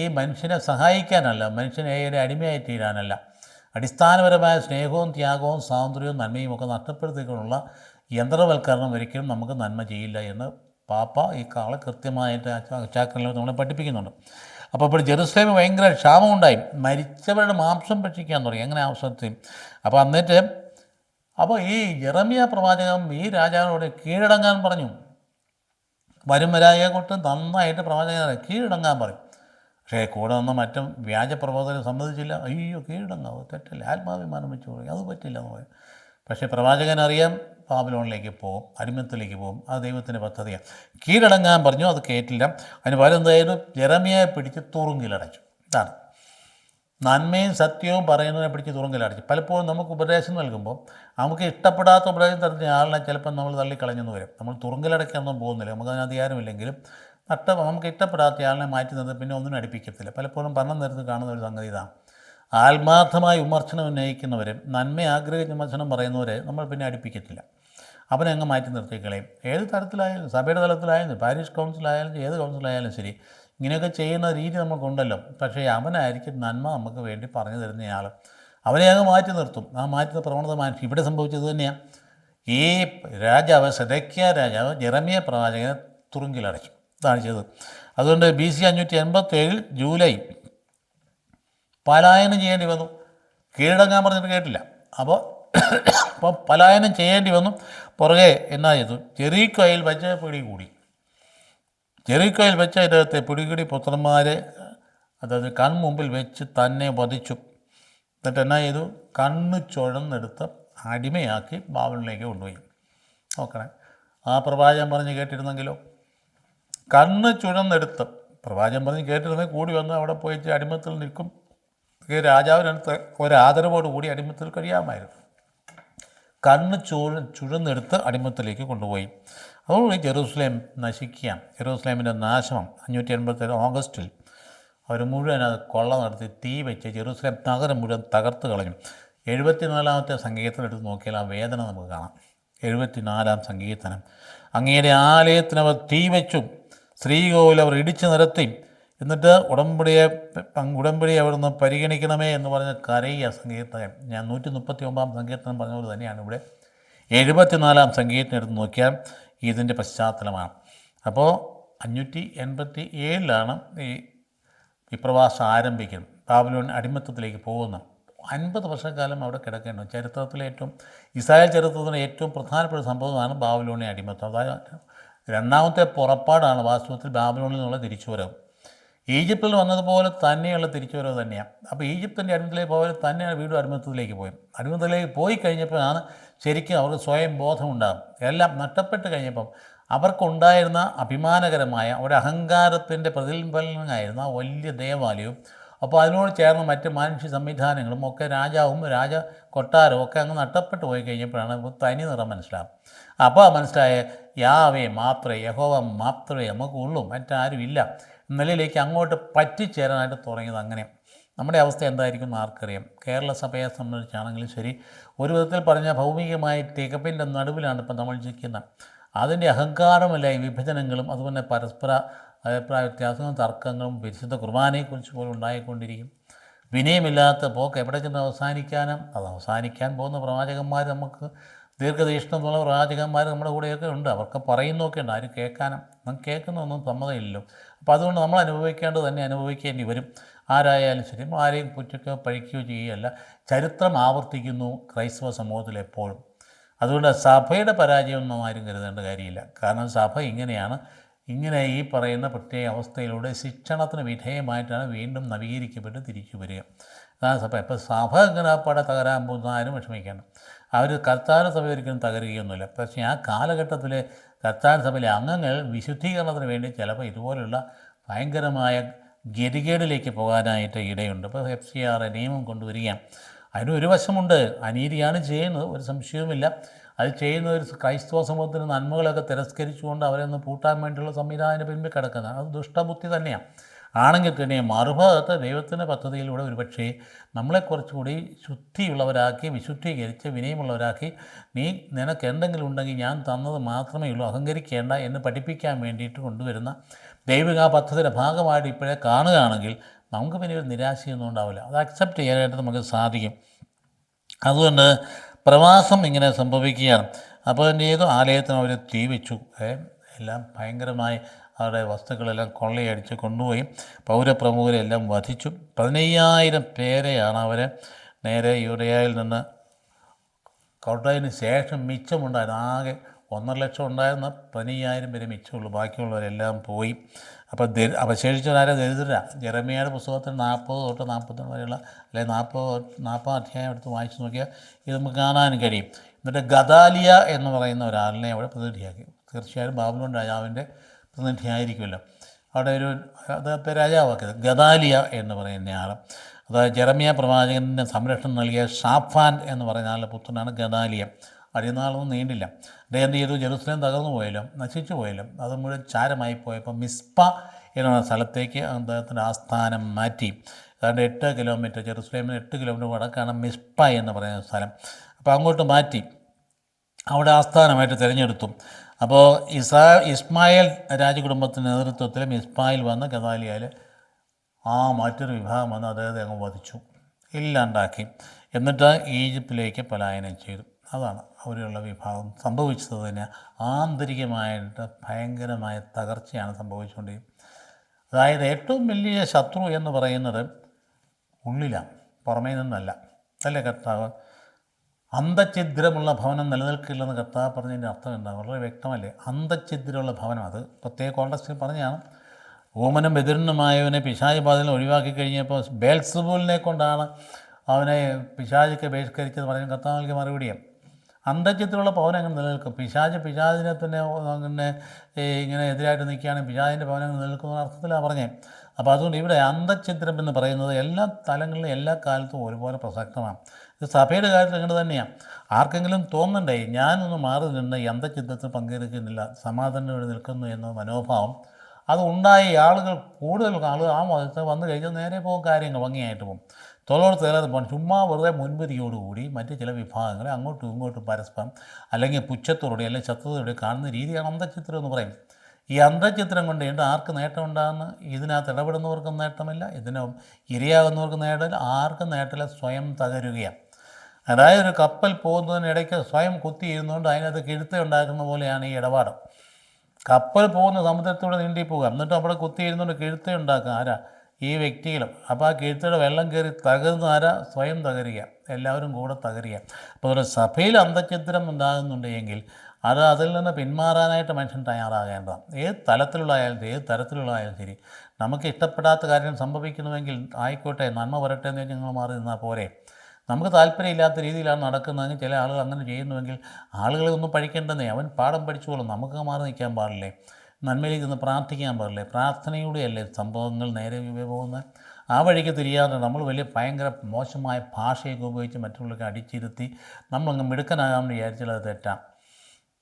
ഈ മനുഷ്യനെ സഹായിക്കാനല്ല, മനുഷ്യൻ യുടെ അടിമയായി തീരാനല്ല. അടിസ്ഥാനപരമായ സ്നേഹവും ത്യാഗവും സ്വാതന്ത്ര്യവും നന്മയും ഒക്കെ നഷ്ടപ്പെടുത്തിക്കൊണ്ടുള്ള യന്ത്രവൽക്കരണം ഒരിക്കലും നമുക്ക് നന്മ ചെയ്യില്ല എന്ന് പാപ്പ ഈ കാളെ കൃത്യമായിട്ട് ചാക്രയിൽ നമ്മളെ പഠിപ്പിക്കുന്നുണ്ട്. അപ്പോൾ ഇപ്പോൾ ജെറുസലേമിൽ ഭയങ്കര ക്ഷാമമുണ്ടായി. മരിച്ചവരുടെ മാംസം ഭക്ഷിക്കാൻ തുടങ്ങി. അങ്ങനെ അവസരത്തിൽ അപ്പോൾ ഈ യെരമ്യാ പ്രവാചകൻ ഈ രാജാവിനോട് കീഴടങ്ങാൻ പറഞ്ഞു. വരും വരായെ കൊണ്ട് നന്നായിട്ട് പ്രവാചകനെ കീഴടങ്ങാൻ പറയും. പക്ഷേ കൂടെ വന്ന മറ്റും വ്യാജപ്രബോധനം സമ്മതിച്ചില്ല. അയ്യോ കീഴടങ്ങാവോ, തെറ്റല്ലേ, ആത്മാഭിമാനം വെച്ച് പറയും, അത് പറ്റില്ല എന്ന് പറയും. പക്ഷേ പ്രവാചകനറിയാം ബാബിലോണിലേക്ക് പോകും, അടിമത്തിലേക്ക് പോകും, അത് ദൈവത്തിൻ്റെ പദ്ധതിയാണ്. കീഴടങ്ങാൻ പറഞ്ഞു, അത് കേട്ടില്ല. അതിന് പകരം എന്തായാലും യെരമ്യയെ പിടിച്ച് തുറുങ്കിലടച്ചു. ഇതാണ് നന്മയും സത്യവും പറയുന്നതിനെ പിടിച്ച് തുറുങ്കിലടച്ചു. പലപ്പോഴും നമുക്ക് ഉപദേശം നൽകുമ്പോൾ നമുക്ക് ഇഷ്ടപ്പെടാത്ത ഉപദേശം തരുന്ന ആളിനെ ചിലപ്പോൾ നമ്മൾ തള്ളിക്കളഞ്ഞെന്ന് വരും. നമ്മൾ തുറുങ്കിലടയ്ക്കാനൊന്നും പോകുന്നില്ല, നമുക്കതിന് അധികാരമില്ലെങ്കിലും നമുക്ക് ഇഷ്ടപ്പെടാത്ത ആളിനെ മാറ്റി നിർത്തി പിന്നെ ഒന്നിനും അടുപ്പിക്കത്തില്ല. പലപ്പോഴും പഠനം നേരത്ത് കാണുന്ന ഒരു സംഗതി ഇതാണ്. ആത്മാർത്ഥമായി വിമർശനം ഉന്നയിക്കുന്നവരും നന്മ ആഗ്രഹിച്ച് വിമർശനം പറയുന്നവരെ നമ്മൾ പിന്നെ അടുപ്പിക്കത്തില്ല. അവനെ അങ്ങ് മാറ്റി നിർത്തിക്കളയും. ഏത് തരത്തിലായാലും, സഭയുടെ തലത്തിലായാലും, പാരിഷ് കൗൺസിലായാലും, ഏത് കൗൺസിലായാലും ശരി, ഇങ്ങനെയൊക്കെ ചെയ്യുന്ന രീതി നമുക്കുണ്ടല്ലോ. പക്ഷേ അവനായിരിക്കും നന്മ നമുക്ക് വേണ്ടി പറഞ്ഞു തരുന്നയാൾ. അവനെ അങ്ങ് മാറ്റി നിർത്തും. ആ മാറ്റുന്ന പ്രവണത മാറ്റി. ഇവിടെ സംഭവിച്ചത് തന്നെയാണ്. ഈ രാജാവ് സെദെക്കിയാ രാജാവ് യെരമ്യാ പ്രവാചകനെ തുറുങ്കിലടച്ചു. ഇതാണ് ചെയ്തത്. അതുകൊണ്ട് BC 587 ജൂലൈ പലായനം ചെയ്യേണ്ടി വന്നു. കീഴടങ്ങാൻ പറഞ്ഞിട്ട് കേട്ടില്ല. അപ്പോൾ അപ്പം പലായനം ചെയ്യേണ്ടി വന്നു. പുറകെ എന്നാ ചെയ്തു, ജെറീക്കോയിൽ വെച്ച് പിടികൂടി. ജെറീക്കോയിൽ വെച്ച് ഇദ്ദേഹത്തെ പിടികൂടി പുത്രന്മാരെ, അതായത് കൺമുമ്പിൽ വെച്ച് തന്നെ വധിച്ചു. എന്നിട്ട് എന്നാ ചെയ്തു, കണ്ണ് ചുഴന്നെടുത്ത് അടിമയാക്കി ബാബിലോണിലേക്ക് കൊണ്ടുപോയി. നോക്കണേ, ആ പ്രവാചകൻ പറഞ്ഞ് കേട്ടിരുന്നെങ്കിലോ, കണ്ണ് ചുഴന്നെടുത്ത് പ്രവാചകൻ പറഞ്ഞ് കേട്ടിരുന്നെങ്കിൽ കൂടി വന്ന് അവിടെ പോയിട്ട് അടിമത്തിൽ നിൽക്കും. രാജാവിനടുത്ത് ഒരാദരവോട് കൂടി അടിമത്തിൽ കഴിയാമായിരുന്നു. കണ്ണ് ചുഴന്നെടുത്ത് അടിമത്തിലേക്ക് കൊണ്ടുപോയി. അതോടുകൂടി ജെറൂസലേം നശിക്കുകയാണ്. ജെറൂസലേമിൻ്റെ നാശം 587 ഓഗസ്റ്റിൽ അവർ മുഴുവൻ അത് കൊള്ള നടത്തി തീ വെച്ച് ജെറൂസലേം നഗരം മുഴുവൻ തകർത്ത് കളഞ്ഞു. 74-ാമത്തെ സങ്കീർത്തനം നോക്കിയാൽ ആ വേദന നമുക്ക് കാണാം. 74-ാം സങ്കീർത്തനം. അങ്ങയുടെ ആലയത്തിനവർ തീ വെച്ചു, ശ്രീകോവിൽ അവർ ഇടിച്ചു നിരത്തി, എന്നിട്ട് ഉടമ്പടിയെ അവിടുന്ന് പരിഗണിക്കണമേ എന്ന് പറഞ്ഞ് കരയുക സങ്കീർത്തകൻ. ഞാൻ 139-ാം സങ്കീർത്തനം പറഞ്ഞതുപോലെ തന്നെയാണ് ഇവിടെ 74-ാം സങ്കീർത്തനം എടുത്ത് നോക്കിയാൽ ഇതിൻ്റെ പശ്ചാത്തലമാണ്. അപ്പോൾ 587-ലാണ് ഈ വിപ്രവാസം ആരംഭിക്കുന്നത്. ബാബിലോൺ അടിമത്തത്തിലേക്ക് പോകുന്നത്. 50 വർഷക്കാലം അവിടെ കിടക്കേണ്ട ചരിത്രത്തിലെ ഇസ്രായേൽ ചരിത്രത്തിലെ ഏറ്റവും പ്രധാനപ്പെട്ട സംഭവമാണ് ബാബിലോണിയ അടിമത്തം. അതായത് രണ്ടാമത്തെ പുറപ്പാടാണ് വാസ്തവത്തിൽ ബാബിലോണിൽ നിന്നുള്ള തിരിച്ചുവരവ്. ഈജിപ്തിൽ വന്നതുപോലെ തന്നെയുള്ള തിരിച്ചുവരവ് തന്നെയാണ്. അപ്പോൾ ഈജിപ്തിൻ്റെ അടിമത്തിലേക്ക് പോയാൽ തന്നെയാണ് വീണ്ടും അടിമത്തത്തിലേക്ക് പോയി. അടിമത്തത്തിലേക്ക് പോയി കഴിഞ്ഞപ്പോഴാണ് ശരിക്കും അവർക്ക് സ്വയം ബോധമുണ്ടാകും. എല്ലാം നഷ്ടപ്പെട്ട് കഴിഞ്ഞപ്പം അവർക്കുണ്ടായിരുന്ന അഭിമാനകരമായ ഒരു അഹങ്കാരത്തിൻ്റെ പ്രതിഫലനമായിരുന്ന വലിയ ദേവാലയവും, അപ്പോൾ അതിനോട് ചേർന്ന് മറ്റ് മനുഷ്യ സംവിധാനങ്ങളും ഒക്കെ, രാജാവും രാജ കൊട്ടാരവും ഒക്കെ അങ്ങ് നഷ്ടപ്പെട്ട് പോയി കഴിഞ്ഞപ്പോഴാണ് തനി നിറം മനസ്സിലാകും. അപ്പോൾ മനസ്സിലായ യാവേ മാത്രമേ, യഹോവ മാത്രമേ നമുക്കുള്ളൂ, മറ്റാരും ഇല്ല നിലയിലേക്ക് അങ്ങോട്ട് പറ്റിച്ചേരാനായിട്ട് തുടങ്ങിയത്. അങ്ങനെ നമ്മുടെ അവസ്ഥ എന്തായിരിക്കും ആർക്കറിയാം. കേരള സഭയെ സംബന്ധിച്ചാണെങ്കിലും ശരി, ഒരു വിധത്തിൽ പറഞ്ഞാൽ ഭൗമികമായ തികപ്പിൻ്റെ നടുവിലാണ് ഇപ്പം നമ്മൾ ജീവിക്കുന്നത്. അതിൻ്റെ അഹങ്കാരമല്ല ഈ വിഭജനങ്ങളും അതുപോലെ പരസ്പര അഭിപ്രായ വ്യത്യാസങ്ങളും തർക്കങ്ങളും വിശുദ്ധ കുർബാനയെക്കുറിച്ച് പോലും ഉണ്ടായിക്കൊണ്ടിരിക്കും. വിനയമില്ലാത്ത പോക്ക് എവിടെ ചെന്ന് അവസാനിക്കാനും, അത് അവസാനിക്കാൻ പോകുന്ന പ്രവാചകന്മാർ, നമുക്ക് ദീർഘദീക്ഷണമുള്ള പ്രവാചകന്മാർ നമ്മുടെ കൂടെയൊക്കെ ഉണ്ട്. അവർക്ക് പറയുന്നൊക്കെ ഉണ്ട്, ആരും കേൾക്കാനും നമുക്ക് കേൾക്കുന്നൊന്നും സമ്മതമില്ലല്ലോ. അപ്പോൾ അതുകൊണ്ട് നമ്മൾ അനുഭവിക്കേണ്ടത് തന്നെ അനുഭവിക്കേണ്ടി വരും. ആരായാലും ശരി, ആരെയും കുറ്റയ്ക്കോ പഴിക്കുകയോ ചെയ്യുകയല്ല. ചരിത്രം ആവർത്തിക്കുന്നു ക്രൈസ്തവ സമൂഹത്തിൽ എപ്പോഴും. അതുകൊണ്ട് സഭയുടെ പരാജയമൊന്നും ആരും കരുതേണ്ട കാര്യമില്ല. കാരണം സഭ ഇങ്ങനെ ഈ പറയുന്ന പ്രത്യേക അവസ്ഥയിലൂടെ ശിക്ഷണത്തിന് വിധേയമായിട്ടാണ് വീണ്ടും നവീകരിക്കപ്പെട്ട് തിരിച്ചു വരിക. അതാണ് സഭ. ഇപ്പോൾ സഭ ഇങ്ങനെ പടെ തകരാൻ പോകുന്ന ആരും വിഷമിക്കണം. അവർ കർത്താന സഭ ഒരിക്കലും തകരുകയൊന്നുമില്ല. പക്ഷേ ആ കാലഘട്ടത്തിൽ കർത്താന സഭയിലെ അംഗങ്ങൾ വിശുദ്ധീകരണത്തിന് വേണ്ടി ചിലപ്പോൾ ഇതുപോലുള്ള ഭയങ്കരമായ ഗതികേടിലേക്ക് പോകാനായിട്ട് ഇടയുണ്ട്. ഇപ്പോൾ FCR നിയമം കൊണ്ടുവരികയാണ്. അതിനൊരു വശമുണ്ട്, അനീതിയാണ് ചെയ്യുന്നത്, ഒരു സംശയവുമില്ല. അത് ചെയ്യുന്ന ഒരു ക്രൈസ്തവ സമൂഹത്തിന് നന്മകളൊക്കെ തിരസ്കരിച്ചുകൊണ്ട് അവരെ ഒന്ന് പൂട്ടാൻ വേണ്ടിയുള്ള സംവിധാനം പിൻപിൽ കിടക്കുന്നത്. അത് ദുഷ്ടബുദ്ധി തന്നെയാണ്. ആണെങ്കിൽ തന്നെ മറുഭാഗത്ത് ദൈവത്തിൻ്റെ പദ്ധതിയിലൂടെ ഒരുപക്ഷേ നമ്മളെ കുറച്ചുകൂടി ശുദ്ധിയുള്ളവരാക്കി, വിശുദ്ധീകരിച്ച് വിനയമുള്ളവരാക്കി, നിനക്ക് എന്തെങ്കിലും ഉണ്ടെങ്കിൽ ഞാൻ തന്നത് മാത്രമേ ഉള്ളൂ, അഹങ്കരിക്കേണ്ട എന്ന് പഠിപ്പിക്കാൻ വേണ്ടിയിട്ട് കൊണ്ടുവരുന്ന ദൈവിക പദ്ധതിയുടെ ഭാഗമായിട്ട് ഇപ്പോഴേ കാണുകയാണെങ്കിൽ നമുക്ക് പിന്നെ ഒരു നിരാശയൊന്നും ഉണ്ടാവില്ല. അത് അക്സെപ്റ്റ് ചെയ്യാനായിട്ട് നമുക്ക് സാധിക്കും. അതുകൊണ്ട് പ്രവാസം ഇങ്ങനെ സംഭവിക്കുകയാണ്. അപ്പോൾ എന്ത് ചെയ്തു, ആലയത്തിന് അവർ തീ വെച്ചു. എല്ലാം ഭയങ്കരമായി അവരുടെ വസ്തുക്കളെല്ലാം കൊള്ളയടിച്ച് കൊണ്ടുപോയി. പൗരപ്രമുഖരെല്ലാം വധിച്ചു. 15,000 പേരെയാണ് അവർ നേരെ യൂദയായിൽ നിന്ന് കൊണ്ടതിന് ശേഷം മിച്ചമുണ്ടായിരുന്നു. ആകെ 1,50,000 ഉണ്ടായിരുന്ന 15,000 പേരെ മിച്ചമുള്ളൂ. ബാക്കിയുള്ളവരെല്ലാം പോയി. അപ്പോൾ അവശേഷിച്ചവരാരെ ദരിദ്രരാ. ജെറമ്യായുടെ പുസ്തകത്തിൽ 40 തൊട്ട് 41 വരെയുള്ള, അല്ലെങ്കിൽ 40 അധ്യായം എടുത്ത് വായിച്ച് നോക്കിയാൽ ഇത് നമുക്ക് കാണാൻ കഴിയും. എന്നിട്ട് ഗദാലിയ എന്ന് പറയുന്ന ഒരാളിനെ അവിടെ പ്രതിനിധിയാക്കി. തീർച്ചയായും ബാബിലോൺ രാജാവിൻ്റെ പ്രതിനിധിയായിരിക്കുമല്ലോ. അവിടെ അദ്ദേഹത്തെ രാജാവാക്കിയത് ഗദാലിയ എന്ന് പറയുന്ന ആൾ. അതായത് ജെറമ്യ പ്രവാചകൻ്റെ സംരക്ഷണം നൽകിയ ഷാഫാൻ എന്ന് പറയുന്ന ആളുടെ പുത്രനാണ് ഗദാലിയ. അടിനാളൊന്നും നീണ്ടില്ല. അദ്ദേഹം എന്ത് ചെയ്തു, ജെറുസലേം തകർന്നു പോയാലും നശിച്ചു പോയാലും അത് മുഴുവൻ ചാരമായി പോയപ്പോൾ മിസ്പ എന്ന സ്ഥലത്തേക്ക് അദ്ദേഹത്തിൻ്റെ ആസ്ഥാനം മാറ്റി. ഏതാണ്ട് 8 കിലോമീറ്റർ, ജെറുസലേമിന് 8 കിലോമീറ്റർ വടക്കാണ് മിസ്പ എന്ന് പറയുന്ന സ്ഥലം. അപ്പോൾ അങ്ങോട്ട് മാറ്റി അവിടെ ആസ്ഥാനമായിട്ട് തിരഞ്ഞെടുത്തു. അപ്പോൾ ഇസ്മായേൽ രാജകുടുംബത്തിൻ്റെ നേതൃത്വത്തിൽ മിസ്പായിൽ വന്ന് ഗദാലിയയിൽ മറ്റൊരു വിഭാഗം വന്ന് അദ്ദേഹത്തെ അങ്ങ് വധിച്ചു, ഇല്ലാണ്ടാക്കി. എന്നിട്ട് ഈജിപ്തിലേക്ക് പലായനം ചെയ്തു. അതാണ് അവിടെയുള്ള വിഭാഗം സംഭവിച്ചത്. തന്നെ ആന്തരികമായിട്ട് ഭയങ്കരമായ തകർച്ചയാണ് സംഭവിച്ചുകൊണ്ടിരിക്കുന്നത്. അതായത് ഏറ്റവും വലിയ ശത്രു എന്ന് പറയുന്നത് ഉള്ളിലാണ്, പുറമേ നിന്നല്ല. അല്ലേ കർത്താവ് അന്തഛിദ്രമുള്ള ഭവനം നിലനിൽക്കില്ലെന്ന് കർത്താവ് പറഞ്ഞതിൻ്റെ അർത്ഥം എന്താ? വളരെ വ്യക്തമല്ലേ? അന്തഛിദ്രമുള്ള ഭവനം, അത് പ്രത്യേക കോണ്ടക്സ്റ്റിൽ പറഞ്ഞാണ്. ഊമനും ബദിരനുമായവനെ പിശാച് ബാധയിൽ ഒഴിവാക്കി കഴിഞ്ഞപ്പോൾ ബേൽസബൂലിനെ കൊണ്ടാണ് അവനെ പിശാചൊക്കെ ബഹിഷ്കരിച്ചത് പറഞ്ഞ കർത്താവ് നൽകിയ മറുപടിയാണ്. അന്തഛിദ്രമുള്ള ഭവനം എങ്ങനെ നിലനിൽക്കും? പിശാചിനെ തന്നെ അങ്ങനെ ഇങ്ങനെ എതിരായിട്ട് നിൽക്കുകയാണെങ്കിൽ പിശാചിൻ്റെ ഭവനം നിലനിൽക്കുന്ന അർത്ഥത്തിലാണ് പറഞ്ഞത്. അപ്പോൾ അതുകൊണ്ട് ഇവിടെ അന്തഛിദ്രം എന്ന് പറയുന്നത് എല്ലാ തലങ്ങളിലും എല്ലാ കാലത്തും ഒരുപോലെ പ്രസക്തമാണ്. ഇത് സഭയുടെ കാര്യത്തിൽ അങ്ങനെ തന്നെയാണ്. ആർക്കെങ്കിലും തോന്നണ്ടേ ഞാനൊന്ന് മാറി നിന്ന് ഈ അന്തഛിദ്രത്തിൽ പങ്കെടുക്കുന്നില്ല, സമാധാനം ഇവിടെ നിൽക്കുന്നു എന്ന മനോഭാവം അത് ഉണ്ടായി ആളുകൾ കൂടുതൽ ആളുകൾ ആ മതത്തിൽ വന്നു കഴിഞ്ഞാൽ നേരെ പോകും, കാര്യങ്ങൾ ഭംഗിയായിട്ട് പോകും. തൊള്ളോട് തേരാതെ പോകണം. ചുമ്മാ വെറുതെ മുൻവിധിയോടുകൂടി മറ്റ് ചില വിഭാഗങ്ങളെ അങ്ങോട്ടും ഇങ്ങോട്ടും പരസ്പരം അല്ലെങ്കിൽ പുച്ഛത്തോടെ അല്ലെങ്കിൽ ശത്രുതയോടെ കാണുന്ന രീതിയാണ് അന്തഛിദ്രം എന്ന് പറയും. ഈ അന്തഛിദ്രം കൊണ്ട് ആർക്ക് നേട്ടമുണ്ടാകുന്ന? ഇതിനകത്ത് ഇടപെടുന്നവർക്കും നേട്ടമില്ല, ഇതിന് ഇരയാകുന്നവർക്ക് നേട്ടമില്ല, ആർക്കും നേട്ടമില്ല, സ്വയം തകരുകയാണ്. അതായത് ഒരു കപ്പൽ പോകുന്നതിനിടയ്ക്ക് സ്വയം കുത്തിയിരുന്നുകൊണ്ട് അതിനകത്ത് കിഴുത്ത ഉണ്ടാക്കുന്ന പോലെയാണ് ഈ ഇടപാട്. കപ്പൽ പോകുന്ന സമുദ്രത്തൂടെ നീണ്ടി പോകുക, എന്നിട്ട് അവിടെ കുത്തിയിരുന്നുകൊണ്ട് കിഴുത്ത ഉണ്ടാക്കുക ആരാ? ഈ വ്യക്തികളും. അപ്പോൾ ആ കിഴുത്തയുടെ വെള്ളം കയറി തകർന്ന ആരാ? സ്വയം തകരുക, എല്ലാവരും കൂടെ തകരുക. അപ്പോൾ അതുപോലെ സഭയിൽ അന്തഛിദ്രം ഉണ്ടാകുന്നുണ്ടെങ്കിൽ അതിൽ നിന്ന് പിന്മാറാനായിട്ട് മനുഷ്യൻ തയ്യാറാകേണ്ടതാണ്. ഏത് തരത്തിലുള്ളതായാലും ശരി, നമുക്ക് ഇഷ്ടപ്പെടാത്ത കാര്യം സംഭവിക്കുന്നുവെങ്കിൽ ആയിക്കോട്ടെ, നന്മ വരട്ടെ എന്ന് ഞങ്ങൾ മാറി നിന്നാൽ പോരെ. നമുക്ക് താല്പര്യമില്ലാത്ത രീതിയിലാണ് നടക്കുന്നതെങ്കിൽ ചില ആളുകൾ അങ്ങനെ ചെയ്യുന്നുവെങ്കിൽ ആളുകളെ ഒന്നും പഠിക്കേണ്ടതേ, അവൻ പാഠം പഠിച്ചോളും, നമുക്ക് മാറി നിൽക്കാൻ പാടില്ലേ? നന്മയിലേക്ക് നിന്ന് പ്രാർത്ഥിക്കാൻ പാടില്ലേ? പ്രാർത്ഥനയിലൂടെയല്ലേ സംഭവങ്ങൾ നേരെ പോകുന്നത്? ആ വഴിക്ക് തിരിയാതെ നമ്മൾ ഭയങ്കര മോശമായ ഭാഷയൊക്കെ ഉപയോഗിച്ച് മറ്റുള്ളവർക്ക് അടിച്ചിരുത്തി നമ്മളങ്ങ് മിടുക്കനാകാമെന്ന് വിചാരിച്ചാൽ അത് തെറ്റാം.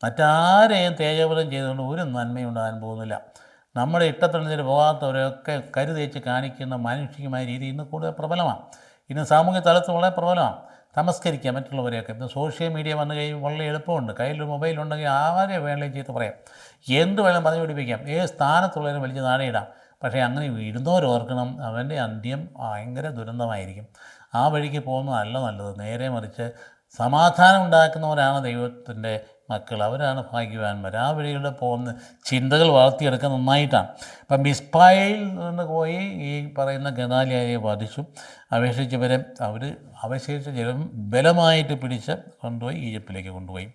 മറ്റാരെയും തേജോവധം ചെയ്തുകൊണ്ട് ഒരു നന്മയും ഉണ്ടാകാൻ പോകുന്നില്ല. നമ്മുടെ ഇഷ്ടത്തിനെതിരെ പോകാത്തവരെയൊക്കെ കരുതേച്ച് കാണിക്കുന്ന മാനുഷികമായ രീതി ഇന്ന് കൂടുതൽ പ്രബലമാണ്. ഇന്ന് സാമൂഹ്യ തലത്തിൽ വളരെ പ്രബലമാണ്. തമസ്കരിക്കുക മറ്റുള്ളവരെയൊക്കെ. ഇന്ന് സോഷ്യൽ മീഡിയ വന്നു കഴിയുമ്പോൾ വളരെ എളുപ്പമുണ്ട്. കയ്യിലൊരു മൊബൈലുണ്ടെങ്കിൽ ആരെ വേണമെങ്കിലും ചെയ്ത് പറയാം, എന്ത് വേണം പറഞ്ഞു പിടിപ്പിക്കാം, ഏത് സ്ഥാനത്തുള്ളവരും വലിച്ച് താഴെയിടാം. പക്ഷേ അങ്ങനെ ഇടുന്നവരോർക്കണം അവൻ്റെ അന്ത്യം ഭയങ്കര ദുരന്തമായിരിക്കും. ആ വഴിക്ക് പോകുന്നതല്ല നല്ലത്. നേരെ മറിച്ച് സമാധാനം ഉണ്ടാക്കുന്നവരാണ് ദൈവത്തിൻ്റെ മക്കൾ, അവരാണ് ഭാഗ്യവാന്മാർ. ആ വഴികളിൽ പോകുന്ന ചിന്തകൾ വളർത്തിയെടുക്കാൻ നന്നായിട്ടാണ്. ഇപ്പം മിസ്പായിൽ നിന്ന് പോയി ഈ പറയുന്ന ഗദാലിയയെ വധിച്ചു. അപേക്ഷിച്ചവരെ അവശേഷിച്ച ജലം ബലമായിട്ട് പിടിച്ച് കൊണ്ടുപോയി ഈജിപ്തിലേക്ക് കൊണ്ടുപോയി.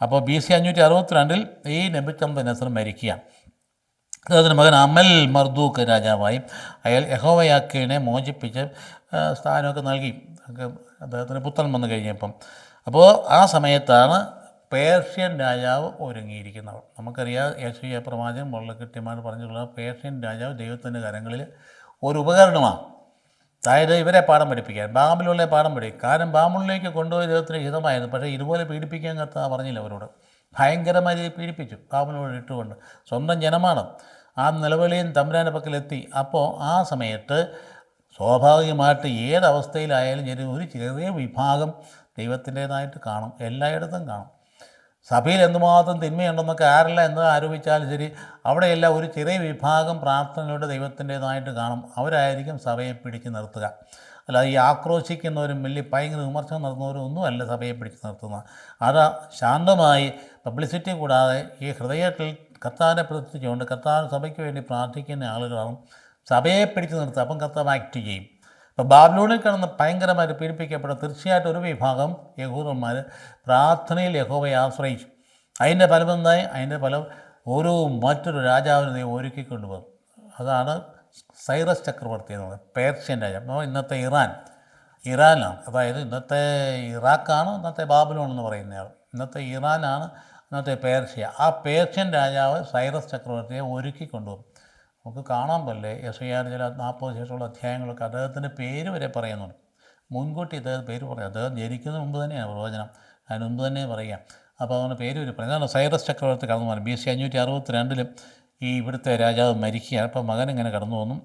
അപ്പോൾ BC 562 ഈ നെബൂഖദ്നേസർ മരിക്കുകയാണ്. അദ്ദേഹത്തിൻ്റെ മകൻ അമൽ മർദൂക്ക് രാജാവായി. അയാൾ യഹോവയാക്കീനെ മോചിപ്പിച്ച് സ്ഥാനമൊക്കെ നൽകി അദ്ദേഹത്തിന് പുത്രൻ വന്നു കഴിഞ്ഞപ്പം. അപ്പോൾ ആ സമയത്താണ് പേർഷ്യൻ രാജാവ് ഒരുങ്ങിയിരിക്കുന്നവർ. നമുക്കറിയാം, യെശയ്യാ പ്രവാചകൻ വളരെ കൃത്യമായിട്ട് പറഞ്ഞിട്ടുള്ള പേർഷ്യൻ രാജാവ് ദൈവത്തിൻ്റെ കരങ്ങളിൽ ഒരു ഉപകരണമാണ്. അതായത് ഇവരെ പാഠം പഠിപ്പിക്കാൻ, ബാബിലോണിലെ പാഠം പഠിക്കും. കാരണം ബാബിലോണിലേക്ക് കൊണ്ടുപോയി ദൈവത്തിന് ഹിതമായിരുന്നു. പക്ഷേ ഇതുപോലെ പീഡിപ്പിക്കാൻ കർത്താവ് പറഞ്ഞില്ല അവരോട്. ഭയങ്കരമായി പീഡിപ്പിച്ചു ബാബിലോണിൽ ഇട്ടുകൊണ്ട്. സ്വന്തം ജനമാണ്. ആ നിലവിളിയും തമ്പുരാൻ്റെ പക്കലെത്തി. അപ്പോൾ ആ സമയത്ത് സ്വാഭാവികമായിട്ട് ഏതവസ്ഥയിലായാലും ഒരു ചെറിയ വിഭാഗം ദൈവത്തിൻ്റേതായിട്ട് കാണും, എല്ലായിടത്തും കാണും. സഭയിൽ എന്തുമാത്രം തിന്മയുണ്ടെന്നൊക്കെ ആരെല്ലാം എന്ന് ആരോപിച്ചാലും ശരി, അവിടെയെല്ലാം ഒരു ചെറിയ വിഭാഗം പ്രാർത്ഥനയുടെ ദൈവത്തിൻ്റേതായിട്ട് കാണും. അവരായിരിക്കും സഭയെ പിടിച്ച് നിർത്തുക. അല്ലാതെ ഈ ആക്രോശിക്കുന്നവരും വലിയ ഭയങ്കര വിമർശനം നടത്തുന്നവരും ഒന്നുമല്ല സഭയെ പിടിച്ച് നിർത്തുന്നത്. അത് ശാന്തമായി പബ്ലിസിറ്റി കൂടാതെ ഈ ഹൃദയത്തിൽ കർത്താവിനെ പ്രതിഷ്ഠിച്ചുകൊണ്ട് കർത്താവ് സഭയ്ക്ക് വേണ്ടി പ്രാർത്ഥിക്കുന്ന ആളുകളാണ് സഭയെ പിടിച്ച് നിർത്തുക. അപ്പം കർത്താവ് ആക്ട് ചെയ്യും. ഇപ്പോൾ ബാബിലോണിൽ കിടന്ന് ഭയങ്കരമായിട്ട് പീഡിപ്പിക്കപ്പെട്ട തീർച്ചയായിട്ടും ഒരു വിഭാഗം യഹൂദന്മാർ പ്രാർത്ഥനയിൽ യഹോവയെ ആശ്രയിച്ചു. അതിൻ്റെ ഫലമെന്തായി? അതിൻ്റെ ഫലം മറ്റൊരു രാജാവിനെ ഒരുക്കിക്കൊണ്ടുവന്നു. അതാണ് സൈറസ് ചക്രവർത്തി എന്ന് പറയുന്നത്, പേർഷ്യൻ രാജാവ്. ഇന്നത്തെ ഇറാനാണ്. അതായത് ഇന്നത്തെ ഇറാഖാണ് ഇന്നത്തെ ബാബിലോൺ എന്ന് പറയുന്നയാൾ. ഇന്നത്തെ ഇറാനാണ് ഇന്നത്തെ പേർഷ്യ. ആ പേർഷ്യൻ രാജാവ് സൈറസ് ചക്രവർത്തിയെ ഒരുക്കിക്കൊണ്ടുവന്നു. നമുക്ക് കാണാൻ പോലെ യെശയ്യാ ചില 40 ശേഷമുള്ള അധ്യായങ്ങളൊക്കെ അദ്ദേഹത്തിൻ്റെ പേര് വരെ പറയുന്നുണ്ട്. മുൻകൂട്ടി അദ്ദേഹം പേര് പറയും. അദ്ദേഹം ജനിക്കുന്നതിന് മുമ്പ് തന്നെയാണ് പ്രവചനം, അതിന് മുമ്പ് തന്നെ പറയാം. അപ്പോൾ അതുകൊണ്ട് പേര് വരെ പറയും. അതാണ് സൈറസ് ചക്രവർത്തി കടന്നു പോകുന്നത്. BC 562 ഈ ഇവിടുത്തെ രാജാവ് മരിക്കുകയാണ്. അപ്പോൾ മകൻ ഇങ്ങനെ കടന്നു വന്നു.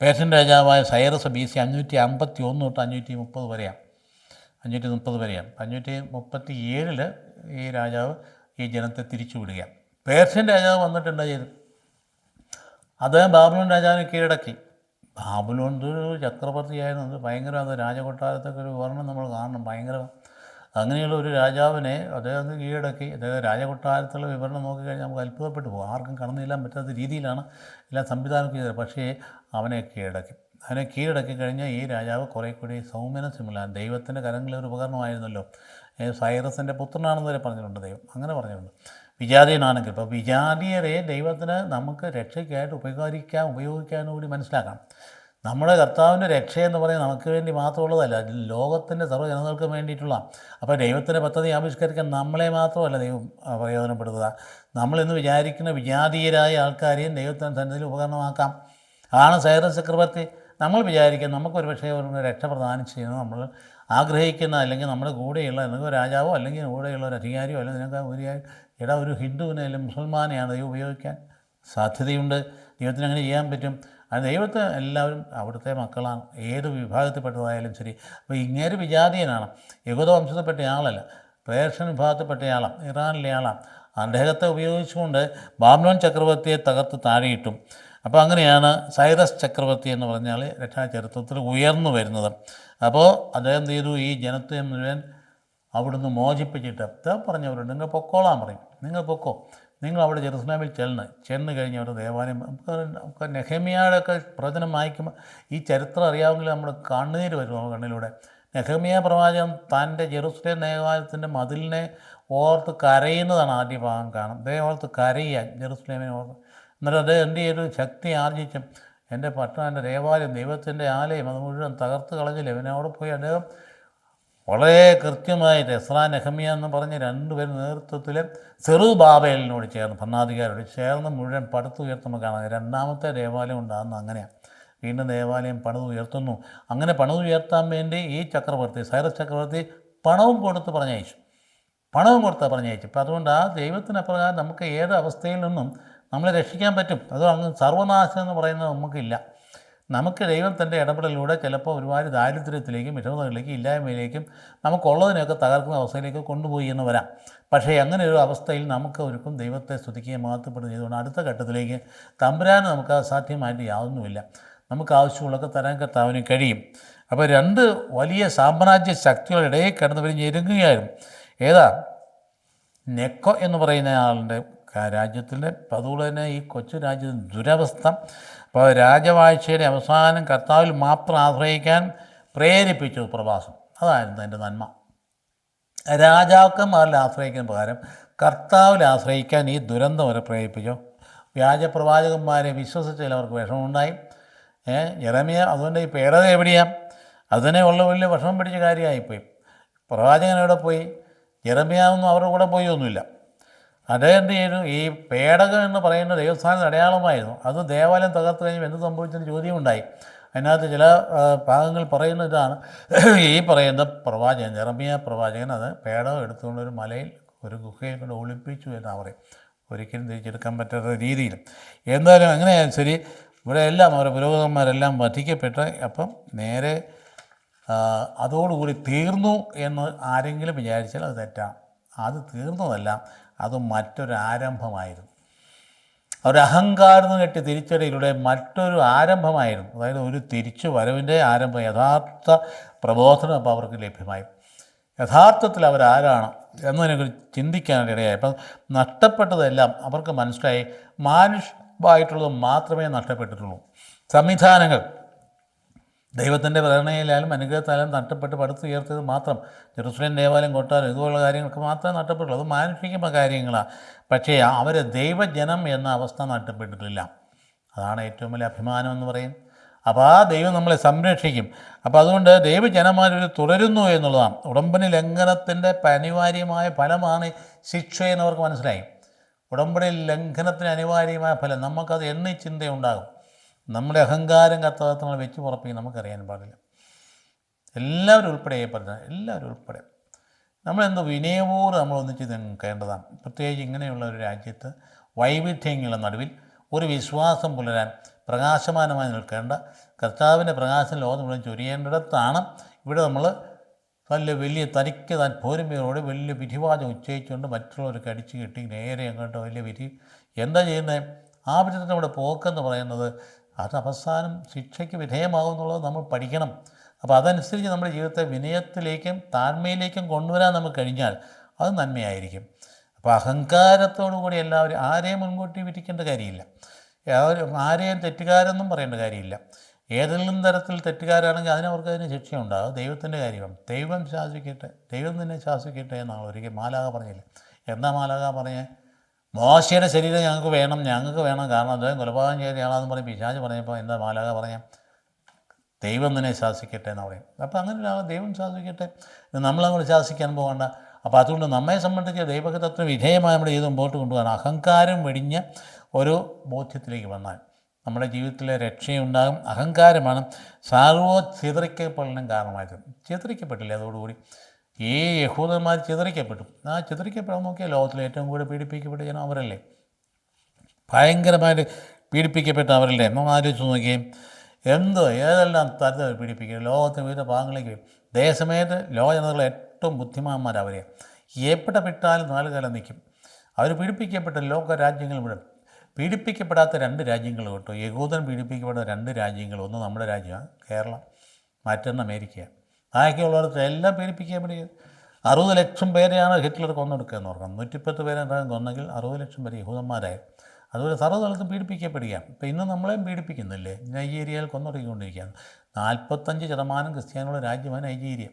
പേർഷ്യൻ രാജാവായ സൈറസ് BC 551 തൊട്ട് 530 വരെയാണ്. 530 വരെയാണ്. 537 ഈ രാജാവ് ഈ ജനത്തെ തിരിച്ചു വിടുകയാണ്. പേർഷ്യൻ രാജാവ് വന്നിട്ടുണ്ട് ചെയ്ത് അദ്ദേഹം ബാബിലോൺ രാജാവിനെ കീഴടക്കി. ബാബിലോൺ ഒരു ചക്രവർത്തിയായിരുന്നു. ഭയങ്കര അത് രാജകൊട്ടാരത്തൊക്കെ ഒരു വർണ്ണം നമ്മൾ കാണണം. ഭയങ്കര അങ്ങനെയുള്ള ഒരു രാജാവിനെ അദ്ദേഹം കീഴടക്കി. അദ്ദേഹം രാജകൊട്ടാരത്തുള്ള വിവരണം നോക്കിക്കഴിഞ്ഞാൽ നമുക്ക് അത്ഭുതപ്പെട്ടു പോകും. ആർക്കും കടന്നു ചെല്ലാൻ പറ്റാത്ത രീതിയിലാണ് എല്ലാ സംവിധാനം ചെയ്തത്. പക്ഷേ അവനെ കീഴടക്കി കഴിഞ്ഞാൽ ഈ രാജാവ് കുറേ കൂടി സൗമ്യനസ്യമുള്ള ദൈവത്തിൻ്റെ കരങ്ങളിലെ ഒരു ഉപകരണമായിരുന്നല്ലോ. സൈറസിൻ്റെ പുത്രനാണെന്ന് വരെ പറഞ്ഞിട്ടുണ്ട് ദൈവം, അങ്ങനെ പറഞ്ഞിട്ടുണ്ട്. വിജാതീയനാണെങ്കിൽ ഇപ്പോൾ വിജാതീയരെ ദൈവത്തിന് നമുക്ക് രക്ഷയ്ക്കായിട്ട് ഉപയോഗിക്കാനും കൂടി മനസ്സിലാക്കണം. നമ്മുടെ കർത്താവിൻ്റെ രക്ഷയെന്ന് പറയുന്നത് നമുക്ക് വേണ്ടി മാത്രമുള്ളതല്ല, ലോകത്തിൻ്റെ സർവ്വജനങ്ങൾക്കും വേണ്ടിയിട്ടുള്ള. അപ്പോൾ ദൈവത്തിൻ്റെ പദ്ധതി ആവിഷ്കരിക്കാൻ നമ്മളെ മാത്രമല്ല ദൈവം പ്രയോജനപ്പെടുത്തുക, നമ്മളിന്ന് വിചാരിക്കുന്ന വിജാതീയരായ ആൾക്കാരെയും ദൈവത്തിൻ്റെ സന്നിധിയിൽ ഉപകരണമാക്കാം. ആണ് സൈറസ് ചക്രവർത്തി. നമ്മൾ വിചാരിക്കും നമുക്കൊരു പക്ഷേ ഒരു രക്ഷ പ്രദാനം ചെയ്യുന്നത് നമ്മൾ ആഗ്രഹിക്കുന്ന, അല്ലെങ്കിൽ നമ്മുടെ കൂടെയുള്ള എന്തെങ്കിലും രാജാവോ അല്ലെങ്കിൽ കൂടെയുള്ള ഒരു അധികാരിയോ അല്ലെങ്കിൽ നിങ്ങൾക്ക് ഒരു ഹിന്ദുവിനെ അല്ലെങ്കിൽ മുസൽമാനെയാണ് ദൈവം ഉപയോഗിക്കാൻ സാധ്യതയുണ്ട്. ദൈവത്തിന് അങ്ങനെ ചെയ്യാൻ പറ്റും. അത് ദൈവത്തെ എല്ലാവരും അവിടുത്തെ മക്കളാണ്, ഏത് വിഭാഗത്തിൽപ്പെട്ടതായാലും ശരി. അപ്പോൾ ഇങ്ങേര് വിജാതീയനാണ്, യഹൂദ വംശത്തിൽപ്പെട്ട ആളല്ല, പേർഷ്യൻ വിഭാഗത്തിൽപ്പെട്ട ആളാണ്, ഇറാനിലെ ആളാണ്. അദ്ദേഹത്തെ ഉപയോഗിച്ചുകൊണ്ട് ബാബിലോൺ ചക്രവർത്തിയെ തകർത്ത് താഴെയിട്ടു. അപ്പോൾ അങ്ങനെയാണ് സൈറസ് ചക്രവർത്തി എന്ന് പറഞ്ഞാൽ രക്ഷാചരിത്രത്തിൽ ഉയർന്നു വരുന്നത്. അപ്പോൾ അദ്ദേഹം ചെയ്തു, ഈ ജനത്തെ മുഴുവൻ അവിടുന്ന് മോചിപ്പിച്ചിട്ട് പറഞ്ഞവരുണ്ട്, നിങ്ങൾ പൊക്കോളാൻ പറയും. നിങ്ങൾ പൊക്കോ, നിങ്ങൾ അവിടെ ജെറുസലേമിൽ ചെന്ന് കഴിഞ്ഞ് അവരുടെ ദേവാലയം. നമുക്ക് നെഹമ്യായുടെയൊക്കെ പ്രവചനം വായിക്കുമ്പോൾ ഈ ചരിത്രം അറിയാമെങ്കിൽ നമ്മുടെ കണ്ണുനീര് വരും നമ്മുടെ കണ്ണിലൂടെ. നെഹമ്യ പ്രവാചകൻ തൻ്റെ ജെറുസലേം ദേവാലയത്തിൻ്റെ മതിലിനെ ഓർത്ത് കരയുന്നതാണ് ആദ്യ ഭാഗം കാണും. അദ്ദേഹം ഓർത്ത് കരയുക, ജെറുസലേമിനെ ഓർത്ത്. എന്നിട്ട് അദ്ദേഹം എന്ത് ചെയ്തു, ശക്തി ആർജിച്ചും എൻ്റെ പട്ടണം, ദേവാലയം, ദൈവത്തിൻ്റെ ആലയം അത് മുഴുവൻ തകർത്ത് കളഞ്ഞില്ല. പിന്നെ അവിടെ പോയി അദ്ദേഹം വളരെ കൃത്യമായിട്ട് എസ്രാ നെഹമ്യ എന്ന് പറഞ്ഞ് രണ്ടുപേരും നേതൃത്വത്തിൽ സെറുബാബേലിനോട് ചേർന്ന്, ഭരണാധികാരിയോട് ചേർന്ന് മുഴുവൻ പടുത്തുയർത്തുമ്പോൾ കാണാം. രണ്ടാമത്തെ ദേവാലയം ഉണ്ടാകുന്നത് അങ്ങനെയാണ്. വീണ്ടും ദേവാലയം പണിതുയർത്തുന്നു. അങ്ങനെ പണിതുയർത്താൻ വേണ്ടി ഈ ചക്രവർത്തി, സൈറസ് ചക്രവർത്തി പണവും കൊടുത്ത് പറഞ്ഞയച്ചു. അപ്പോൾ അതുകൊണ്ട് ആ ദൈവത്തിനപ്രകാരം നമുക്ക് ഏത് അവസ്ഥയിൽ നിന്നും നമ്മളെ രക്ഷിക്കാൻ പറ്റും. അത് അങ്ങ് സർവനാശം എന്ന് പറയുന്നത് നമുക്കില്ല. നമുക്ക് ദൈവം തൻ്റെ ഇടപെടലിലൂടെ ചിലപ്പോൾ ഒരുപാട് ദാരിദ്ര്യത്തിലേക്കും വിഷമതകളിലേക്കും ഇല്ലായ്മയിലേക്കും നമുക്കുള്ളതിനൊക്കെ തകർക്കുന്ന അവസ്ഥയിലേക്ക് കൊണ്ടുപോയി എന്ന് വരാം. പക്ഷേ അങ്ങനെ ഒരു അവസ്ഥയിൽ നമുക്ക് ഒരുക്കും ദൈവത്തെ സ്തുതിക്കുകയും മഹത്വപ്പെടുകയും ചെയ്തുകൊണ്ട് അടുത്ത ഘട്ടത്തിലേക്ക് തമ്പുരാന് നമുക്ക് അസാധ്യമായിട്ട് യാതൊന്നുമില്ല. നമുക്ക് ആവശ്യമുള്ളതൊക്കെ തരാൻ കർത്താവിന് കഴിയും. അപ്പോൾ രണ്ട് വലിയ സാമ്രാജ്യ ശക്തികളുടെ ഇടയിൽ കിടന്നവർ ഞെരുങ്ങുകയായിരുന്നു. ഏതാ? നെക്കോ എന്ന് പറയുന്ന ആളുടെ രാജ്യത്തിൻ്റെ, അതുപോലെ തന്നെ ഈ കൊച്ചു രാജ്യത്തിൻ്റെ ദുരവസ്ഥ. അപ്പോൾ രാജവാഴ്ചയുടെ അവസാനം കർത്താവിൽ മാത്രം ആശ്രയിക്കാൻ പ്രേരിപ്പിച്ചു പ്രവാസം. അതായിരുന്നു എൻ്റെ നന്മ. രാജാക്കന്മാരിൽ ആശ്രയിക്കുന്ന പകരം കർത്താവിൽ ആശ്രയിക്കാൻ ഈ ദുരന്തം വരെ പ്രേരിപ്പിച്ചു. വ്യാജപ്രവാചകന്മാരെ വിശ്വസിച്ചതിൽ അവർക്ക് വിഷമമുണ്ടായി. യെരമ്യ അതുകൊണ്ട് ഈ പേടക എവിടെയാണ്? അതിനെ ഉള്ള വലിയ വിഷമം പിടിച്ച കാര്യമായിപ്പോയി. പ്രവാചകൻ എവിടെ പോയി? യെരമ്യാവൊന്നും അവരുടെ കൂടെ പോയി ഒന്നുമില്ല. അദ്ദേഹം എന്ത് ചെയ്തു? ഈ പേടകം എന്ന് പറയുന്ന ദൈവസ്ഥാനത്ത് അടയാളമായിരുന്നു. അത് ദേവാലയം തകർത്ത് കഴിഞ്ഞപ്പോൾ എന്ത് സംഭവിച്ചെന്ന് ചോദ്യമുണ്ടായി. അതിനകത്ത് ചില ഭാഗങ്ങൾ പറയുന്ന ഇതാണ്, ഈ പറയുന്ന പ്രവാചകൻ, യെരമ്യാ പ്രവാചകൻ അത് പേടകം എടുത്തുകൊണ്ട് ഒരു മലയിൽ ഒരു ഗുഹയിൽ കൊണ്ട് ഒളിപ്പിച്ചു എന്നാണ് പറയും. ഒരിക്കലും തിരിച്ചെടുക്കാൻ പറ്റാത്ത രീതിയിൽ. എന്തായാലും അങ്ങനെയായാലും ശരി, ഇവിടെ എല്ലാം അവരുടെ പുരോഹിതന്മാരെല്ലാം വധിക്കപ്പെട്ട് അപ്പം നേരെ അതോടുകൂടി തീർന്നു എന്ന് ആരെങ്കിലും വിചാരിച്ചാൽ അത് തെറ്റാണ്. അത് തീർന്നതല്ല, അത് മറ്റൊരു ആരംഭമായിരുന്നു. ഒരു അഹങ്കാരം കെട്ടി തിരിച്ചടിയിലൂടെ മറ്റൊരു ആരംഭമായിരുന്നു. അതായത് ഒരു തിരിച്ചു വരവിൻ്റെ ആരംഭം, യഥാർത്ഥ പ്രബോധനം അപ്പോൾ അവർക്ക് ലഭ്യമായി. യഥാർത്ഥത്തിൽ അവരാരാണ് എന്നതിനെക്കുറിച്ച് ചിന്തിക്കാനിടയായി. അപ്പം നഷ്ടപ്പെട്ടതെല്ലാം അവർക്ക് മനസ്സിലായി. മാനുഷ്യമായിട്ടുള്ളത് മാത്രമേ നഷ്ടപ്പെട്ടിട്ടുള്ളൂ. സംവിധാനങ്ങൾ ദൈവത്തിൻ്റെ പ്രേരണയിലായാലും അനുഗ്രഹത്താലും നഷ്ടപ്പെട്ട് പടുത്തുയർത്തിയത് മാത്രം, ജെറുസലേം ദേവാലയം കൊട്ടാരം ഇതുപോലുള്ള കാര്യങ്ങൾക്ക് മാത്രമേ നഷ്ടപ്പെട്ടുള്ളൂ. അത് മാനുഷികമായ കാര്യങ്ങളാണ്. പക്ഷേ അവർ ദൈവജനം എന്ന അവസ്ഥ നഷ്ടപ്പെട്ടിട്ടില്ല. അതാണ് ഏറ്റവും വലിയ അഭിമാനം എന്ന് പറയുന്നത്. അപ്പോൾ ആ ദൈവം നമ്മളെ സംരക്ഷിക്കും. അപ്പോൾ അതുകൊണ്ട് ദൈവജനമാരിൽ തുടരുന്നു എന്നുള്ളതാണ്. ഉടമ്പടി ലംഘനത്തിൻ്റെ അനിവാര്യമായ ഫലമാണ് ശിക്ഷയെന്ന് അവർക്ക് മനസ്സിലായി. ഉടമ്പടി ലംഘനത്തിന് അനിവാര്യമായ ഫലം നമുക്കത് എണ്ണി ചിന്തയുണ്ടാകും. നമ്മുടെ അഹങ്കാരം കർത്താവങ്ങൾ വെച്ച് പുറപ്പിക്കും നമുക്കറിയാൻ പാടില്ല. എല്ലാവരും ഉൾപ്പെടെ പറഞ്ഞാൽ എല്ലാവരും ഉൾപ്പെടെ നമ്മളെന്തോ വിനയപൂർവ്വം നമ്മൾ ഒന്നിച്ച് നിൽക്കേണ്ടതാണ്. പ്രത്യേകിച്ച് ഇങ്ങനെയുള്ള ഒരു രാജ്യത്ത് വൈവിധ്യങ്ങളുടെ നടുവിൽ ഒരു വിശ്വാസം പുലരാൻ പ്രകാശമാനമായി നിൽക്കേണ്ട, കർത്താവിൻ്റെ പ്രകാശം ലോകം മുഴുവൻ ചൊരിയേണ്ടിടത്താണ് ഇവിടെ നമ്മൾ വലിയ തനിക്ക് താൻ പോരുമയോടെ വലിയ വിധിവാചം ഉച്ചയിച്ചുകൊണ്ട് മറ്റുള്ളവർക്ക് അടിച്ചു കെട്ടി നേരെ അങ്ങോട്ട് വലിയ വിധി എന്താ ചെയ്യുന്നത്? ആ വിധത്തിൽ നമ്മുടെ പോക്കെന്ന് പറയുന്നത് അത് അവസാനം ശിക്ഷയ്ക്ക് വിധേയമാകുമെന്നുള്ളത് നമ്മൾ പഠിക്കണം. അപ്പോൾ അതനുസരിച്ച് നമ്മുടെ ജീവിതത്തെ വിനയത്തിലേക്കും താഴ്മയിലേക്കും കൊണ്ടുവരാൻ നമുക്ക് കഴിഞ്ഞാൽ അത് നന്മയായിരിക്കും. അപ്പോൾ അഹങ്കാരത്തോടു കൂടി എല്ലാവരും ആരെയും മുൻകൂട്ടി വിധിക്കേണ്ട കാര്യമില്ല, ആരെയും തെറ്റുകാരെന്നും പറയേണ്ട കാര്യമില്ല. ഏതെങ്കിലും തരത്തിൽ തെറ്റുകാരാണെങ്കിൽ അതിന് ശിക്ഷയുണ്ടാകും. ദൈവത്തിൻ്റെ കാര്യമാണ്. ദൈവം ശാസിക്കട്ടെ, ദൈവം നിന്നെ ശാസിക്കട്ടെ എന്നാണ് ഒരിക്കൽ മാലാഖ പറഞ്ഞില്ല. എന്താ മാലാഖ പറഞ്ഞേ? മോശയുടെ ശരീരം ഞങ്ങൾക്ക് വേണം, കാരണം അദ്ദേഹം കൊലപാതകം ചെയ്തയാളാന്ന് പറഞ്ഞ് പിശാച് പറഞ്ഞപ്പോൾ എന്താ മാലാഖ പറഞ്ഞേ? ദൈവം നിന്നെ ശാസിക്കട്ടെ എന്ന് പറയും. അപ്പോൾ അങ്ങനെ ഒരാളെ ദൈവം ശാസിക്കട്ടെ, നമ്മളങ്ങോട്ട് ശാസിക്കാൻ പോകണ്ട. അപ്പോൾ അതുകൊണ്ട് നമ്മെ സംബന്ധിച്ച് ദൈവഹിതത്തിന് വിധേയമായി നമ്മുടെ ജീവിതം മുമ്പോട്ട് കൊണ്ടുപോകാൻ അഹങ്കാരം വെടിഞ്ഞ് ഒരു ബോധ്യത്തിലേക്ക് വന്നാൽ നമ്മുടെ ജീവിതത്തിലെ രക്ഷയുണ്ടാകും. അഹങ്കാരമാണ് സർവ്വ ചിതറിക്കപ്പെടലിനും കാരണമായത്. ചിതറിക്കപ്പെട്ടില്ല അതോടുകൂടി ഈ യഹൂദന്മാർ ചിതറിക്കപ്പെട്ടു. ആ ചിതറിക്കപ്പെടാൻ നോക്കിയാൽ ലോകത്തിലെ ഏറ്റവും കൂടുതൽ പീഡിപ്പിക്കപ്പെട്ട ജനം അവരല്ലേ, ഭയങ്കരമായിട്ട് പീഡിപ്പിക്കപ്പെട്ട അവരല്ലേ. നമ്മൾ ആലോചിച്ച് നോക്കിയേ, ഏതെല്ലാം തരത്തിൽ പീഡിപ്പിക്കുക. ലോകത്തിന് വിവിധ ഭാഗങ്ങളിലേക്ക് ദേശമേത് ലോക ജനതകളെ ഏറ്റവും ബുദ്ധിമാന്മാരവരെ എവിടെ വിട്ടാലും 4 കാലം നിൽക്കും. അവർ പീഡിപ്പിക്കപ്പെട്ട ലോക രാജ്യങ്ങൾ വിടും. പീഡിപ്പിക്കപ്പെടാത്ത 2 രാജ്യങ്ങൾ കേട്ടോ, യഹൂദൻ പീഡിപ്പിക്കപ്പെട്ട 2 രാജ്യങ്ങൾ. ഒന്ന് നമ്മുടെ രാജ്യമാണ് കേരളം, മറ്റൊന്ന് അമേരിക്കയാണ്. ബാക്കിയുള്ളവർക്ക് എല്ലാം പീഡിപ്പിക്കപ്പെടുക. 60 ലക്ഷം പേരെയാണ് ഹിറ്റ്ലർ കൊന്നെടുക്കുക എന്ന് പറഞ്ഞത്. 110 പേരെ കൊന്നെങ്കിൽ 60 ലക്ഷം പേര് യഹൂദന്മാരായി. അതുപോലെ സർവ്വതലത്തും പീഡിപ്പിക്കപ്പെടുകയാണ്. ഇപ്പോൾ ഇന്ന് നമ്മളെയും പീഡിപ്പിക്കുന്നില്ലേ? നൈജീരിയയിൽ കൊന്നൊടുക്കിക്കൊണ്ടിരിക്കുകയാണ്. 45% ക്രിസ്ത്യാനികളുടെ രാജ്യമാണ് നൈജീരിയ.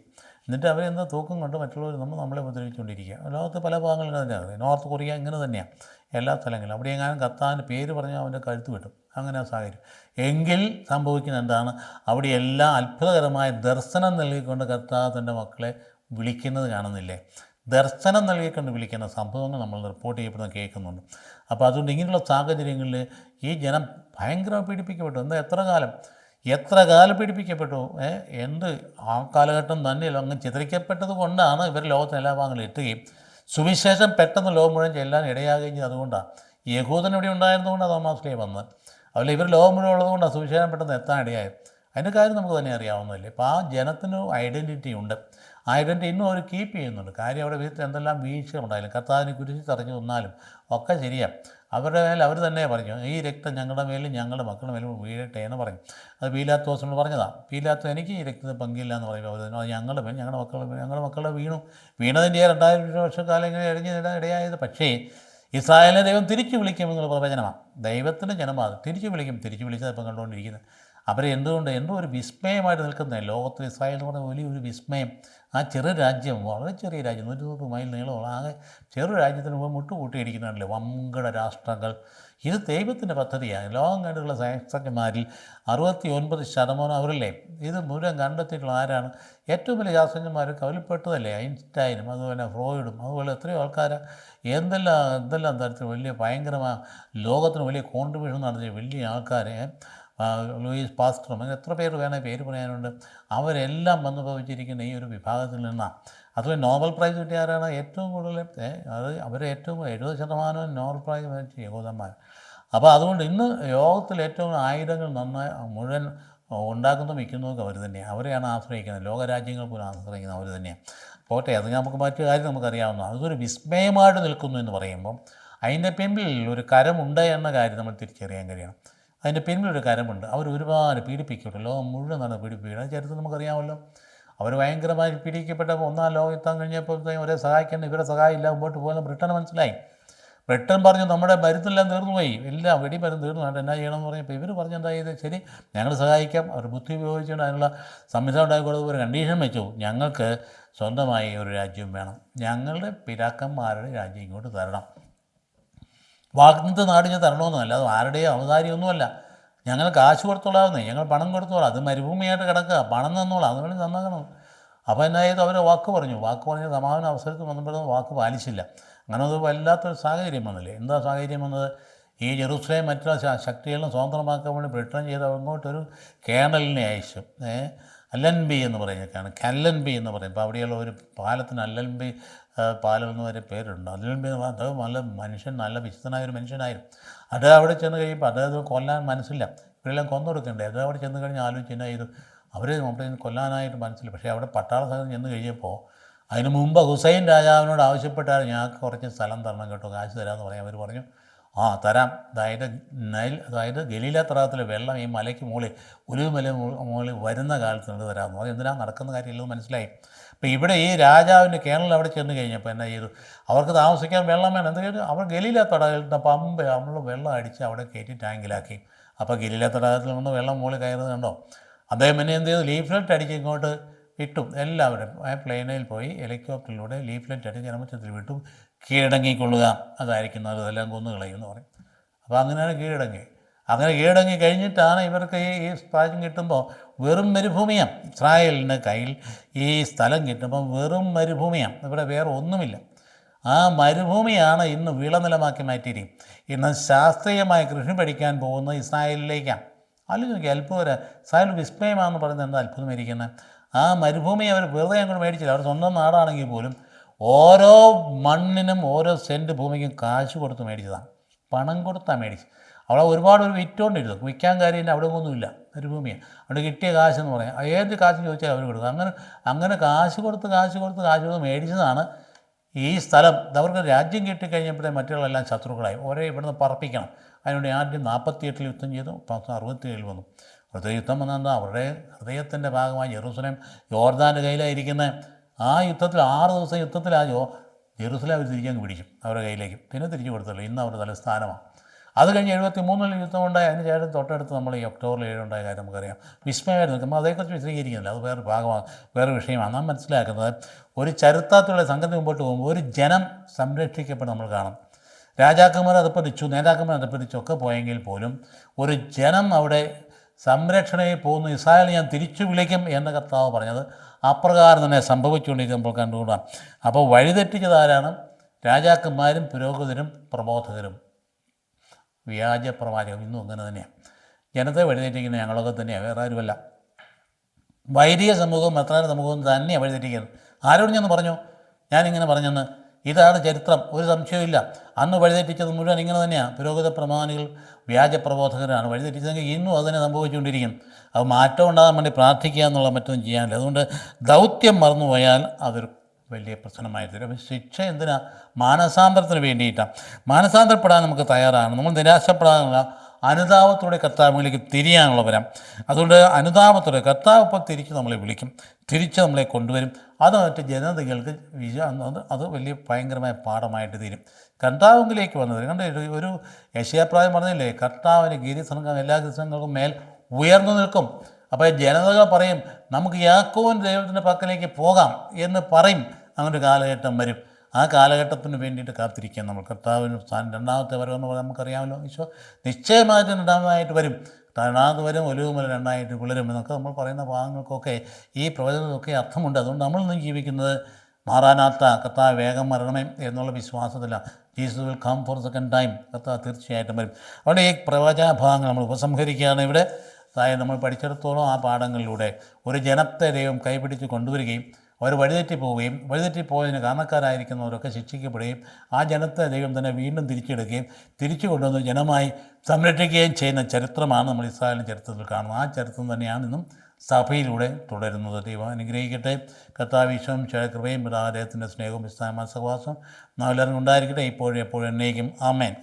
എന്നിട്ട് അവരെന്താ തൂക്കം കൊണ്ട് മറ്റുള്ളവർ നമ്മളെ ഉപദ്രവിച്ചുകൊണ്ടിരിക്കുക. ലോകത്ത് പല ഭാഗങ്ങളിലും തന്നെയാണ്. നോർത്ത് കൊറിയ ഇങ്ങനെ തന്നെയാണ്. എല്ലാ സ്ഥലങ്ങളിലും അവിടെ എങ്ങാനും കർത്താവിൻ്റെ പേര് പറഞ്ഞാൽ അവൻ്റെ കഴുത്ത് കിട്ടും. അങ്ങനെ സാഹചര്യം എങ്കിൽ സംഭവിക്കുന്ന എന്താണ്? അവിടെ എല്ലാം അത്ഭുതകരമായ ദർശനം നൽകിക്കൊണ്ട് കർത്താവ് തൻ്റെ മക്കളെ വിളിക്കുന്നത് കാണുന്നില്ലേ? ദർശനം നൽകിക്കൊണ്ട് വിളിക്കുന്ന സംഭവങ്ങൾ നമ്മൾ റിപ്പോർട്ട് ചെയ്യപ്പെടുന്ന കേൾക്കുന്നുണ്ട്. അപ്പോൾ അതുകൊണ്ട് ഇങ്ങനെയുള്ള സാഹചര്യങ്ങളിൽ ഈ ജനം ഭയങ്കരമായി പീഡിപ്പിക്കപ്പെട്ടു. എത്ര കാലം പീഡിപ്പിക്കപ്പെട്ടു. എന്ത് ആ കാലഘട്ടം തന്നെയല്ലോ അങ്ങ് ചിതറിക്കപ്പെട്ടത് കൊണ്ടാണ് ഇവർ ലോകത്തിന് എല്ലാ ഭാഗങ്ങളും എത്തുകയും സുവിശേഷം പെട്ടെന്ന് ലോകം മുഴുവൻ ചെല്ലാൻ ഇടയാകുകയും ചെയ്ത്. അതുകൊണ്ടാണ് യഹൂദൻ ഇവിടെ ഉണ്ടായിരുന്നുകൊണ്ട് തോമാസ്ലീഹ വന്നത്. അതുപോലെ ഇവർ ലോകം മുഴുവൻ ഉള്ളതുകൊണ്ടാണ് സുവിശേഷം പെട്ടെന്ന് എത്താൻ ഇടയായത്. അതിൻ്റെ കാര്യം നമുക്ക് തന്നെ അറിയാവുന്നതല്ലേ. അപ്പോൾ ആ ജനത്തിന് ഐഡൻറ്റിറ്റി ഉണ്ട്. ആ ഐഡൻറ്റിറ്റി ഇന്നും അവർ കീപ്പ് ചെയ്യുന്നുണ്ട്. കാര്യം അവിടെ വീട്ടിൽ എന്തെല്ലാം വീഴ്ചകളുണ്ടായാലും കർത്താവിനെ കുരിശിൽ തറഞ്ഞു തന്നാലും ഒക്കെ ശരിയാണ്. അവരുടെ മേൽ അവർ തന്നെ പറഞ്ഞു, ഈ രക്തം ഞങ്ങളുടെ മേലും ഞങ്ങളുടെ മക്കളുടെ മേലും വീഴട്ടെ എന്ന് പറഞ്ഞു. അത് പീലാത്തോസിനോട് പറഞ്ഞതാണ്. പീലാത്തോ എനിക്ക് ഈ രക്തത്തിൽ പങ്കില്ല എന്ന് പറയുമ്പോൾ അവർ ഞങ്ങളുടെ മേൽ ഞങ്ങളുടെ മക്കളുടെ വീണതിൻ്റെ 2000 വർഷക്കാലം ഇങ്ങനെ ഇടയായത്. പക്ഷേ ഇസ്രായേലിനെ ദൈവം തിരിച്ചു വിളിക്കുമെന്നുള്ള പ്രവചനമാണ്. ദൈവത്തിൻ്റെ ജനമാണ് തിരിച്ചു വിളിച്ചത് ഇപ്പം കണ്ടുകൊണ്ടിരിക്കുന്നത്. അവരെ എന്തോ ഒരു വിസ്മയമായിട്ട് നിൽക്കുന്നത് ലോകത്തിൽ. ഇസ്രായേൽ എന്ന് പറഞ്ഞാൽ വലിയൊരു വിസ്മയം. ആ ചെറു രാജ്യം, വളരെ ചെറിയ രാജ്യം, 130 മൈൽ നീളമുള്ള ആകെ ചെറു രാജ്യത്തിന് മുമ്പ് മുട്ടുകൂട്ടിയിരിക്കുന്നുണ്ടല്ലോ വൻകിട രാഷ്ട്രങ്ങൾ. ഇത് ദൈവത്തിൻ്റെ പദ്ധതിയാണ്. ലോകം കണ്ടുള്ള ശാസ്ത്രജ്ഞന്മാരിൽ 69% അവരല്ലേ. ഇത് മുഴുവൻ കണ്ടെത്തിയിട്ടുള്ള ആരാണ്? ഏറ്റവും വലിയ ശാസ്ത്രജ്ഞന്മാർ കവലിപ്പെട്ടതല്ലേ. ഐൻസ്റ്റൈനും അതുപോലെ ഫ്രോയിഡും അതുപോലെ എത്രയോ ആൾക്കാർ എന്തെല്ലാം തരത്തിൽ വലിയ ഭയങ്കരമായ ലോകത്തിന് വലിയ കോൺട്രിബ്യൂഷൻ നടത്തിയ വലിയ ആൾക്കാരെ, ലൂയിസ് പാസ്റ്ററും അങ്ങനെ എത്ര പേര് പേര് പറയാനുണ്ട്. അവരെല്ലാം വന്നു ഭവിച്ചിരിക്കുന്ന ഈ ഒരു വിഭാഗത്തിൽ നിന്നാണ്. അതുപോലെ നോബൽ പ്രൈസ് കിട്ടിയ ആരാണ്? ഏറ്റവും കൂടുതൽ ഏറ്റവും 70% നോബൽ പ്രൈസ് മേടിച്ച യഹൂദന്മാർ. അപ്പോൾ അതുകൊണ്ട് ഇന്ന് ലോകത്തിൽ ഏറ്റവും ആയുധങ്ങൾ മുഴുവൻ ഉണ്ടാക്കുന്നതും വിൽക്കുന്നതൊക്കെ അവർ തന്നെയാണ്. അവരെയാണ് ആശ്രയിക്കുന്നത്. ലോകരാജ്യങ്ങൾ പോലും ആശ്രയിക്കുന്നത് അവർ തന്നെയാണ്. പോട്ടെ, അത് നമുക്ക് മറ്റു കാര്യം നമുക്കറിയാവുന്നതാണ്. അതൊരു വിസ്മയമായിട്ട് നിൽക്കുന്നു എന്ന് പറയുമ്പം അതിൻ്റെ പിന്നിൽ ഒരു കരമുണ്ട് എന്ന കാര്യം നമ്മൾ തിരിച്ചറിയാൻ കഴിയണം. അതിൻ്റെ പിന്നിലൊരു കരമുണ്ട്. അവർ ഒരുപാട് പീഡിപ്പിക്കപ്പെട്ടു. ലോകം മുഴുവൻ നടന്ന് പീഡിപ്പിക്കണം. ചരിത്രം നമുക്കറിയാമല്ലോ. അവർ ഭയങ്കരമായി പീഡിപ്പിക്കപ്പെട്ടപ്പോൾ 1-ാം ലോകം എത്താൻ കഴിഞ്ഞപ്പോഴത്തേക്കും അവരെ സഹായിക്കേണ്ട ഇവരെ സഹായമില്ല മുമ്പോട്ട് പോകുന്ന ബ്രിട്ടന് മനസ്സിലായി. ബ്രിട്ടൻ പറഞ്ഞു നമ്മുടെ മരുന്നെല്ലാം തീർന്നുപോയി, എല്ലാം വെടിമരുന്ന് തീർന്നു, എന്നാ ചെയ്യണമെന്ന് പറഞ്ഞപ്പോൾ ഇവർ പറഞ്ഞെന്താ ചെയ്ത്, ശരി ഞങ്ങൾ സഹായിക്കാം. അവർ ബുദ്ധി ഉപയോഗിച്ചുകൊണ്ട് അതിനുള്ള സംവിധാനം ഉണ്ടാക്കിക്കൊടുത്ത് ഒരു കണ്ടീഷൻ വെച്ചു, ഞങ്ങൾക്ക് സ്വന്തമായി ഒരു രാജ്യം വേണം, ഞങ്ങളുടെ പിതാക്കന്മാരുടെ രാജ്യം ഇങ്ങോട്ട് തരണം. വാഗ്ദത്ത നാട് ഞാൻ തരണമെന്നല്ല, അത് ആരുടെയോ ഔദാര്യമൊന്നുമല്ല. ഞങ്ങൾ കാശ് കൊടുത്തോളാവുന്നേ, ഞങ്ങൾ പണം കൊടുത്തോളാം, അത് മരുഭൂമിയായിട്ട് കിടക്കുക, പണം തന്നോളാം, അതുകൊണ്ട് നന്നാക്കണം. അപ്പോൾ എന്നാ ചെയ്തു, അവർ വാക്ക് പറഞ്ഞ് സമാധാന അവസരത്തിൽ വന്നപ്പോഴൊന്നും വാക്ക് പാലിച്ചില്ല. അങ്ങനെ അത് വല്ലാത്തൊരു സാഹചര്യം വന്നില്ലേ. എന്താ സാഹചര്യം വന്നത്? ഈ ജെറുസലേം മറ്റുള്ള ശക്തികളും സ്വതന്ത്രമാക്കാൻ വേണ്ടി ബ്രിട്ടൻ ചെയ്ത് അങ്ങോട്ടൊരു കേണലിനെ അയച്ചു. അല്ലൻബി എന്ന് പറയുന്നൊക്കെയാണ്, കല്ലൻബി എന്ന് പറയും. ഇപ്പോൾ അവിടെയുള്ള ഒരു പാലത്തിന് അല്ലൻബി പാലം എന്ന് വരെ പേരുണ്ട്. അല്ലൻബി എന്ന് പറഞ്ഞാൽ അത് നല്ല മനുഷ്യൻ, നല്ല വിശുദ്ധനായ ഒരു മനുഷ്യനായിരുന്നു. അത് അവിടെ ചെന്ന് കഴിയുമ്പോൾ അദ്ദേഹം കൊല്ലാൻ മനസ്സില്ല, ഇവരെല്ലാം കൊന്നൊടുക്കണ്ടേ. അത് അവിടെ ചെന്ന് കഴിഞ്ഞ് ആലോചിച്ച് ഇത് അവർ അവിടെ കൊല്ലാനായിട്ട് മനസ്സില്ല. പക്ഷേ അവിടെ പട്ടാള സൈന്യം ചെന്ന് കഴിഞ്ഞപ്പോൾ അതിന് മുമ്പ് ഹുസൈൻ രാജാവിനോട് ആവശ്യപ്പെട്ടാൽ ഞങ്ങൾക്ക് കുറച്ച് സ്ഥലം തരണം കേട്ടോ, കാശ് തരാമെന്ന് പറയാം. അവർ പറഞ്ഞു ആ തരാം. അതായത് ഗലീല തടാകത്തിലെ വെള്ളം ഈ മലയ്ക്ക് മുകളിൽ ഉലുമല മുകളിൽ വരുന്ന കാലത്ത് നിന്ന് തരാമെന്ന് പറഞ്ഞു. എന്തിനാ നടക്കുന്ന കാര്യമില്ലെന്ന് മനസ്സിലായി. അപ്പോൾ ഇവിടെ ഈ രാജാവിൻ്റെ കേണൽ അവിടെ ചെന്ന് കഴിഞ്ഞപ്പോൾ എന്നാ ചെയ്തു, അവർക്ക് താമസിക്കാൻ വെള്ളം വേണം. എന്ത് ചെയ്തു, അവർ ഗലീല തടാകത്തിൽ പമ്പ് നമ്മൾ വെള്ളം അടിച്ച് അവിടെ കയറ്റി ടാങ്കിലാക്കി അപ്പോൾ ഗലീല തടാകത്തിൽ നിന്ന് വെള്ളം മുകളിൽ കയറുന്നത് കണ്ടോ. അദ്ദേഹം പിന്നെ എന്ത് ചെയ്തു, ലീഫ്ലെറ്റ് അടിച്ച് ഇങ്ങോട്ട് വിട്ടു. എല്ലാവരും ആ പ്ലെയിനിൽ പോയി ഹെലികോപ്റ്ററിലൂടെ ലീഫ്ലെറ്റ് അടിച്ച് ജനമധ്യത്തിൽ വിട്ടു, കീഴടങ്ങിക്കൊള്ളുക, അതായിരിക്കുന്നത് അതെല്ലാം കൊന്നു കളയുമെന്ന് പറയും. അപ്പോൾ അങ്ങനെയാണ് കീഴടങ്ങി. അങ്ങനെ കീഴടങ്ങി കഴിഞ്ഞിട്ടാണ് ഇവർക്ക് ഈ സ്ഥലം കിട്ടുമ്പോൾ വെറും മരുഭൂമിയാണ്. ഇസ്രായേലിൻ്റെ കയ്യിൽ ഈ സ്ഥലം കിട്ടുമ്പം വെറും മരുഭൂമിയാണ്, ഇവിടെ വേറെ ഒന്നുമില്ല. ആ മരുഭൂമിയാണ് ഇന്ന് വിളനിലമാക്കി മാറ്റിയിരിക്കും. ഇന്ന് ശാസ്ത്രീയമായ കൃഷി പഠിക്കാൻ പോകുന്ന ഇസ്രായേലിലേക്കാണ്. അല്ലെങ്കിൽ അത്ഭുതം, ഇസ്രായേൽ വിസ്മയമാണെന്ന് പറയുന്നത് എന്താ അത്ഭുതമായിരിക്കുന്നത്. ആ മരുഭൂമി അവർ വെറുതെ അങ്ങോട്ട് മേടിച്ചില്ല. അവർ സ്വന്തം നാടാണെങ്കിൽ പോലും ഓരോ മണ്ണിനും ഓരോ സെൻറ്റ് ഭൂമിക്കും കാശ് കൊടുത്ത് മേടിച്ചതാണ്, പണം കൊടുത്താണ് മേടിച്ചത്. അവിടെ ഒരുപാട് ഒരു വിറ്റുകൊണ്ടിരുന്നു, വിൽക്കാൻ കാര്യം അവിടെ ഒന്നുമില്ല, മരുഭൂമിയാണ്. അവിടെ കിട്ടിയ കാശെന്ന് പറയാം, ഏത് കാശ് ചോദിച്ചാൽ അവർ കൊടുക്കും. അങ്ങനെ കാശ് കൊടുത്ത് മേടിച്ചതാണ് ഈ സ്ഥലം. അവർക്ക് രാജ്യം കിട്ടിക്കഴിഞ്ഞപ്പോഴേ മറ്റുള്ളവരെല്ലാം ശത്രുക്കളായി. ഇവിടുന്ന് പറപ്പിക്കണം. അതിനുവേണ്ടി ആദ്യം 48 യുദ്ധം ചെയ്തു, 67 വന്നു. യുദ്ധം വന്നാൽ അവരുടെ ഹൃദയത്തിൻ്റെ ഭാഗമായി ജെറൂസലേം യോർദാൻ്റെ കയ്യിലായിരിക്കുന്നത്. ആ യുദ്ധത്തിൽ 6 ദിവസം യുദ്ധത്തിലായോ ജെറൂസലേം അവർ തിരിച്ചങ്ങ് പിടിക്കും അവരുടെ കയ്യിലേക്ക്. പിന്നെ തിരിച്ചു കൊടുത്തല്ലോ, ഇന്ന് അവരുടെ തലസ്ഥാനമാണ്. അത് കഴിഞ്ഞ് 73 യുദ്ധമുണ്ടായി. അതിന് ശേഷം തൊട്ടടുത്ത് നമ്മൾ ഈ ഒക്ടോബർ 7 ഉണ്ടായ കാര്യം നമുക്കറിയാം. വിസ്മയമായിരുന്നു. നമ്മൾ അതേക്കുറിച്ച് വിശദീകരിക്കുന്നില്ല, അത് വേറെ ഭാഗമാണ്, വേറെ വിഷയമാണ്. നാം മനസ്സിലാക്കുന്നത് ഒരു ചരിത്രത്തിലുള്ള സംഗതി മുമ്പോട്ട് പോകുമ്പോൾ ഒരു ജനം സംരക്ഷിക്കപ്പെട്ട് നമ്മൾ കാണും. രാജാക്കന്മാർ അധപ്പതിച്ചു, നേതാക്കന്മാർ അധപ്പതിച്ചു ഒക്കെ പോയെങ്കിൽ പോലും ഒരു ജനം അവിടെ സംരക്ഷണയിൽ പോകുന്നു. ഇസ്രായേൽ ഞാൻ തിരിച്ചു വിളിക്കും എന്ന് കർത്താവ് പറഞ്ഞത് അപ്രകാരം തന്നെ സംഭവിച്ചുകൊണ്ടിരിക്കുമ്പോൾ കണ്ടുകൊണ്ടാണ്. അപ്പോൾ വഴിതെറ്റിച്ചതാരാണ്? രാജാക്കന്മാരും പുരോഹിതരും പ്രബോധകരും, വ്യാജ പ്രവാചകം. ഇന്നും അങ്ങനെ തന്നെയാണ്. ജനത്തെ വഴിതെറ്റിക്കുന്നത് ഞങ്ങളൊക്കെ തന്നെയാണ്, വേറെ ആരുമല്ല. വൈദിക സമൂഹവും മെത്രാൻ സമൂഹവും തന്നെയാണ് വഴിതെറ്റിക്കുന്നത്. ആരോട് ഞാൻ പറഞ്ഞു, ഞാനിങ്ങനെ പറഞ്ഞെന്ന്. ഇതാണ് ചരിത്രം, ഒരു സംശയമില്ല. അന്ന് വഴിതെറ്റിച്ചത് മുഴുവൻ ഇങ്ങനെ തന്നെയാണ്. പുരോഹിത പ്രമാണികൾ വ്യാജ പ്രബോധകരാണ് വഴിതെറ്റിച്ചതെങ്കിൽ ഇന്നും അതിനെ സംഭവിച്ചുകൊണ്ടിരിക്കും. അത് മാറ്റം ഉണ്ടാകാൻ വേണ്ടി പ്രാർത്ഥിക്കുക എന്നുള്ള മറ്റൊന്നും ചെയ്യാനില്ല. അതുകൊണ്ട് ദൗത്യം മറന്നുപോയാൽ അതൊരു വലിയ പ്രശ്നമായി തരും. അപ്പം ശിക്ഷ എന്തിനാ? മാനസാന്തരത്തിന് വേണ്ടിയിട്ടാണ്. മാനസാന്തരപ്പെടാൻ നമുക്ക് തയ്യാറാണ്. നമ്മൾ നിരാശപ്പെടാനുള്ള അനുതാപത്തോടെ കർത്താവിലേക്ക് തിരിയാനുള്ളവരാണ്. അതുകൊണ്ട് അനുതാപത്തോടെ കർത്താവ് ഇപ്പോൾ തിരിച്ച് നമ്മളെ വിളിക്കും, തിരിച്ച് നമ്മളെ കൊണ്ടുവരും. അത് മറ്റ് ജനതകൾക്ക് അത് വലിയ ഭയങ്കരമായ പാഠമായിട്ട് തീരും. കർത്താവിലേക്ക് വന്നത് കണ്ട് ഒരു യശയാപ്രായം പറഞ്ഞില്ലേ, കർത്താവിന് ഗിരിസംഘം എല്ലാ ഗിരിസംഘങ്ങൾക്കും മേൽ ഉയർന്നു നിൽക്കും. അപ്പോൾ ജനതകൾ പറയും നമുക്ക് യാക്കോബിൻ ദൈവത്തിൻ്റെ പക്കലേക്ക് പോകാം എന്ന് പറയും. അങ്ങനൊരു കാലഘട്ടം വരും. ആ കാലഘട്ടത്തിന് വേണ്ടിയിട്ട് കാത്തിരിക്കാം നമ്മൾ. കർത്താവിന് രണ്ടാമത്തെ വരവെന്ന് പറഞ്ഞാൽ നമുക്കറിയാമല്ലോ. ഈശോ നിശ്ചയമായിട്ട് രണ്ടാമതായിട്ട് വരും. രണ്ടാമത് വരും, ഒലിവുമല രണ്ടായിട്ട് പിളരും എന്നൊക്കെ നമ്മൾ പറയുന്ന ഭാഗങ്ങൾക്കൊക്കെ ഈ പ്രവചനത്തിലൊക്കെ അർത്ഥമുണ്ട്. അതുകൊണ്ട് നമ്മളിന്ന് ജീവിക്കുന്നത് മാറാനാത്ത കർത്താവ് വേഗം മരണമേ എന്നുള്ള വിശ്വാസത്തിലാണ്. Jesus will come for second time. കർത്താവ് തീർച്ചയായിട്ടും വരും. അവിടെ ഈ പ്രവചന ഭാഗങ്ങൾ നമ്മൾ ഉപസംഹരിക്കുകയാണ് ഇവിടെ. അതായത് നമ്മൾ പഠിച്ചിടത്തോളം ആ പാഠങ്ങളിലൂടെ ഒരു ജനത്തെ ദൈവം കൈപിടിച്ച് കൊണ്ടുവരികയും അവർ വഴിതെറ്റിപ്പോവുകയും വഴിതെറ്റിപ്പോയതിന് കാരണക്കാരായിരിക്കുന്നവരൊക്കെ ശിക്ഷിക്കപ്പെടുകയും ആ ജനത്തെ ദൈവം തന്നെ വീണ്ടും തിരിച്ചെടുക്കുകയും തിരിച്ചു കൊണ്ടുവന്ന് ജനമായി സംരക്ഷിക്കുകയും ചെയ്യുന്ന ചരിത്രമാണ് നമ്മൾ ഇസ്രായേലിൻ്റെ ചരിത്രത്തിൽ കാണുന്നത്. ആ ചരിത്രം തന്നെയാണ് ഇന്നും സഭയിലൂടെ തുടരുന്നത്. ദൈവം അനുഗ്രഹിക്കട്ടെ. കർത്താവ് ഈശോയും കൃപയും അദ്ദേഹത്തിൻ്റെ സ്നേഹവും വിസ്താരമായ സഹവാസവും നാം എല്ലാവരും ഉണ്ടായിരിക്കട്ടെ, ഇപ്പോഴും എപ്പോഴും എന്നേക്കും. ആമേൻ.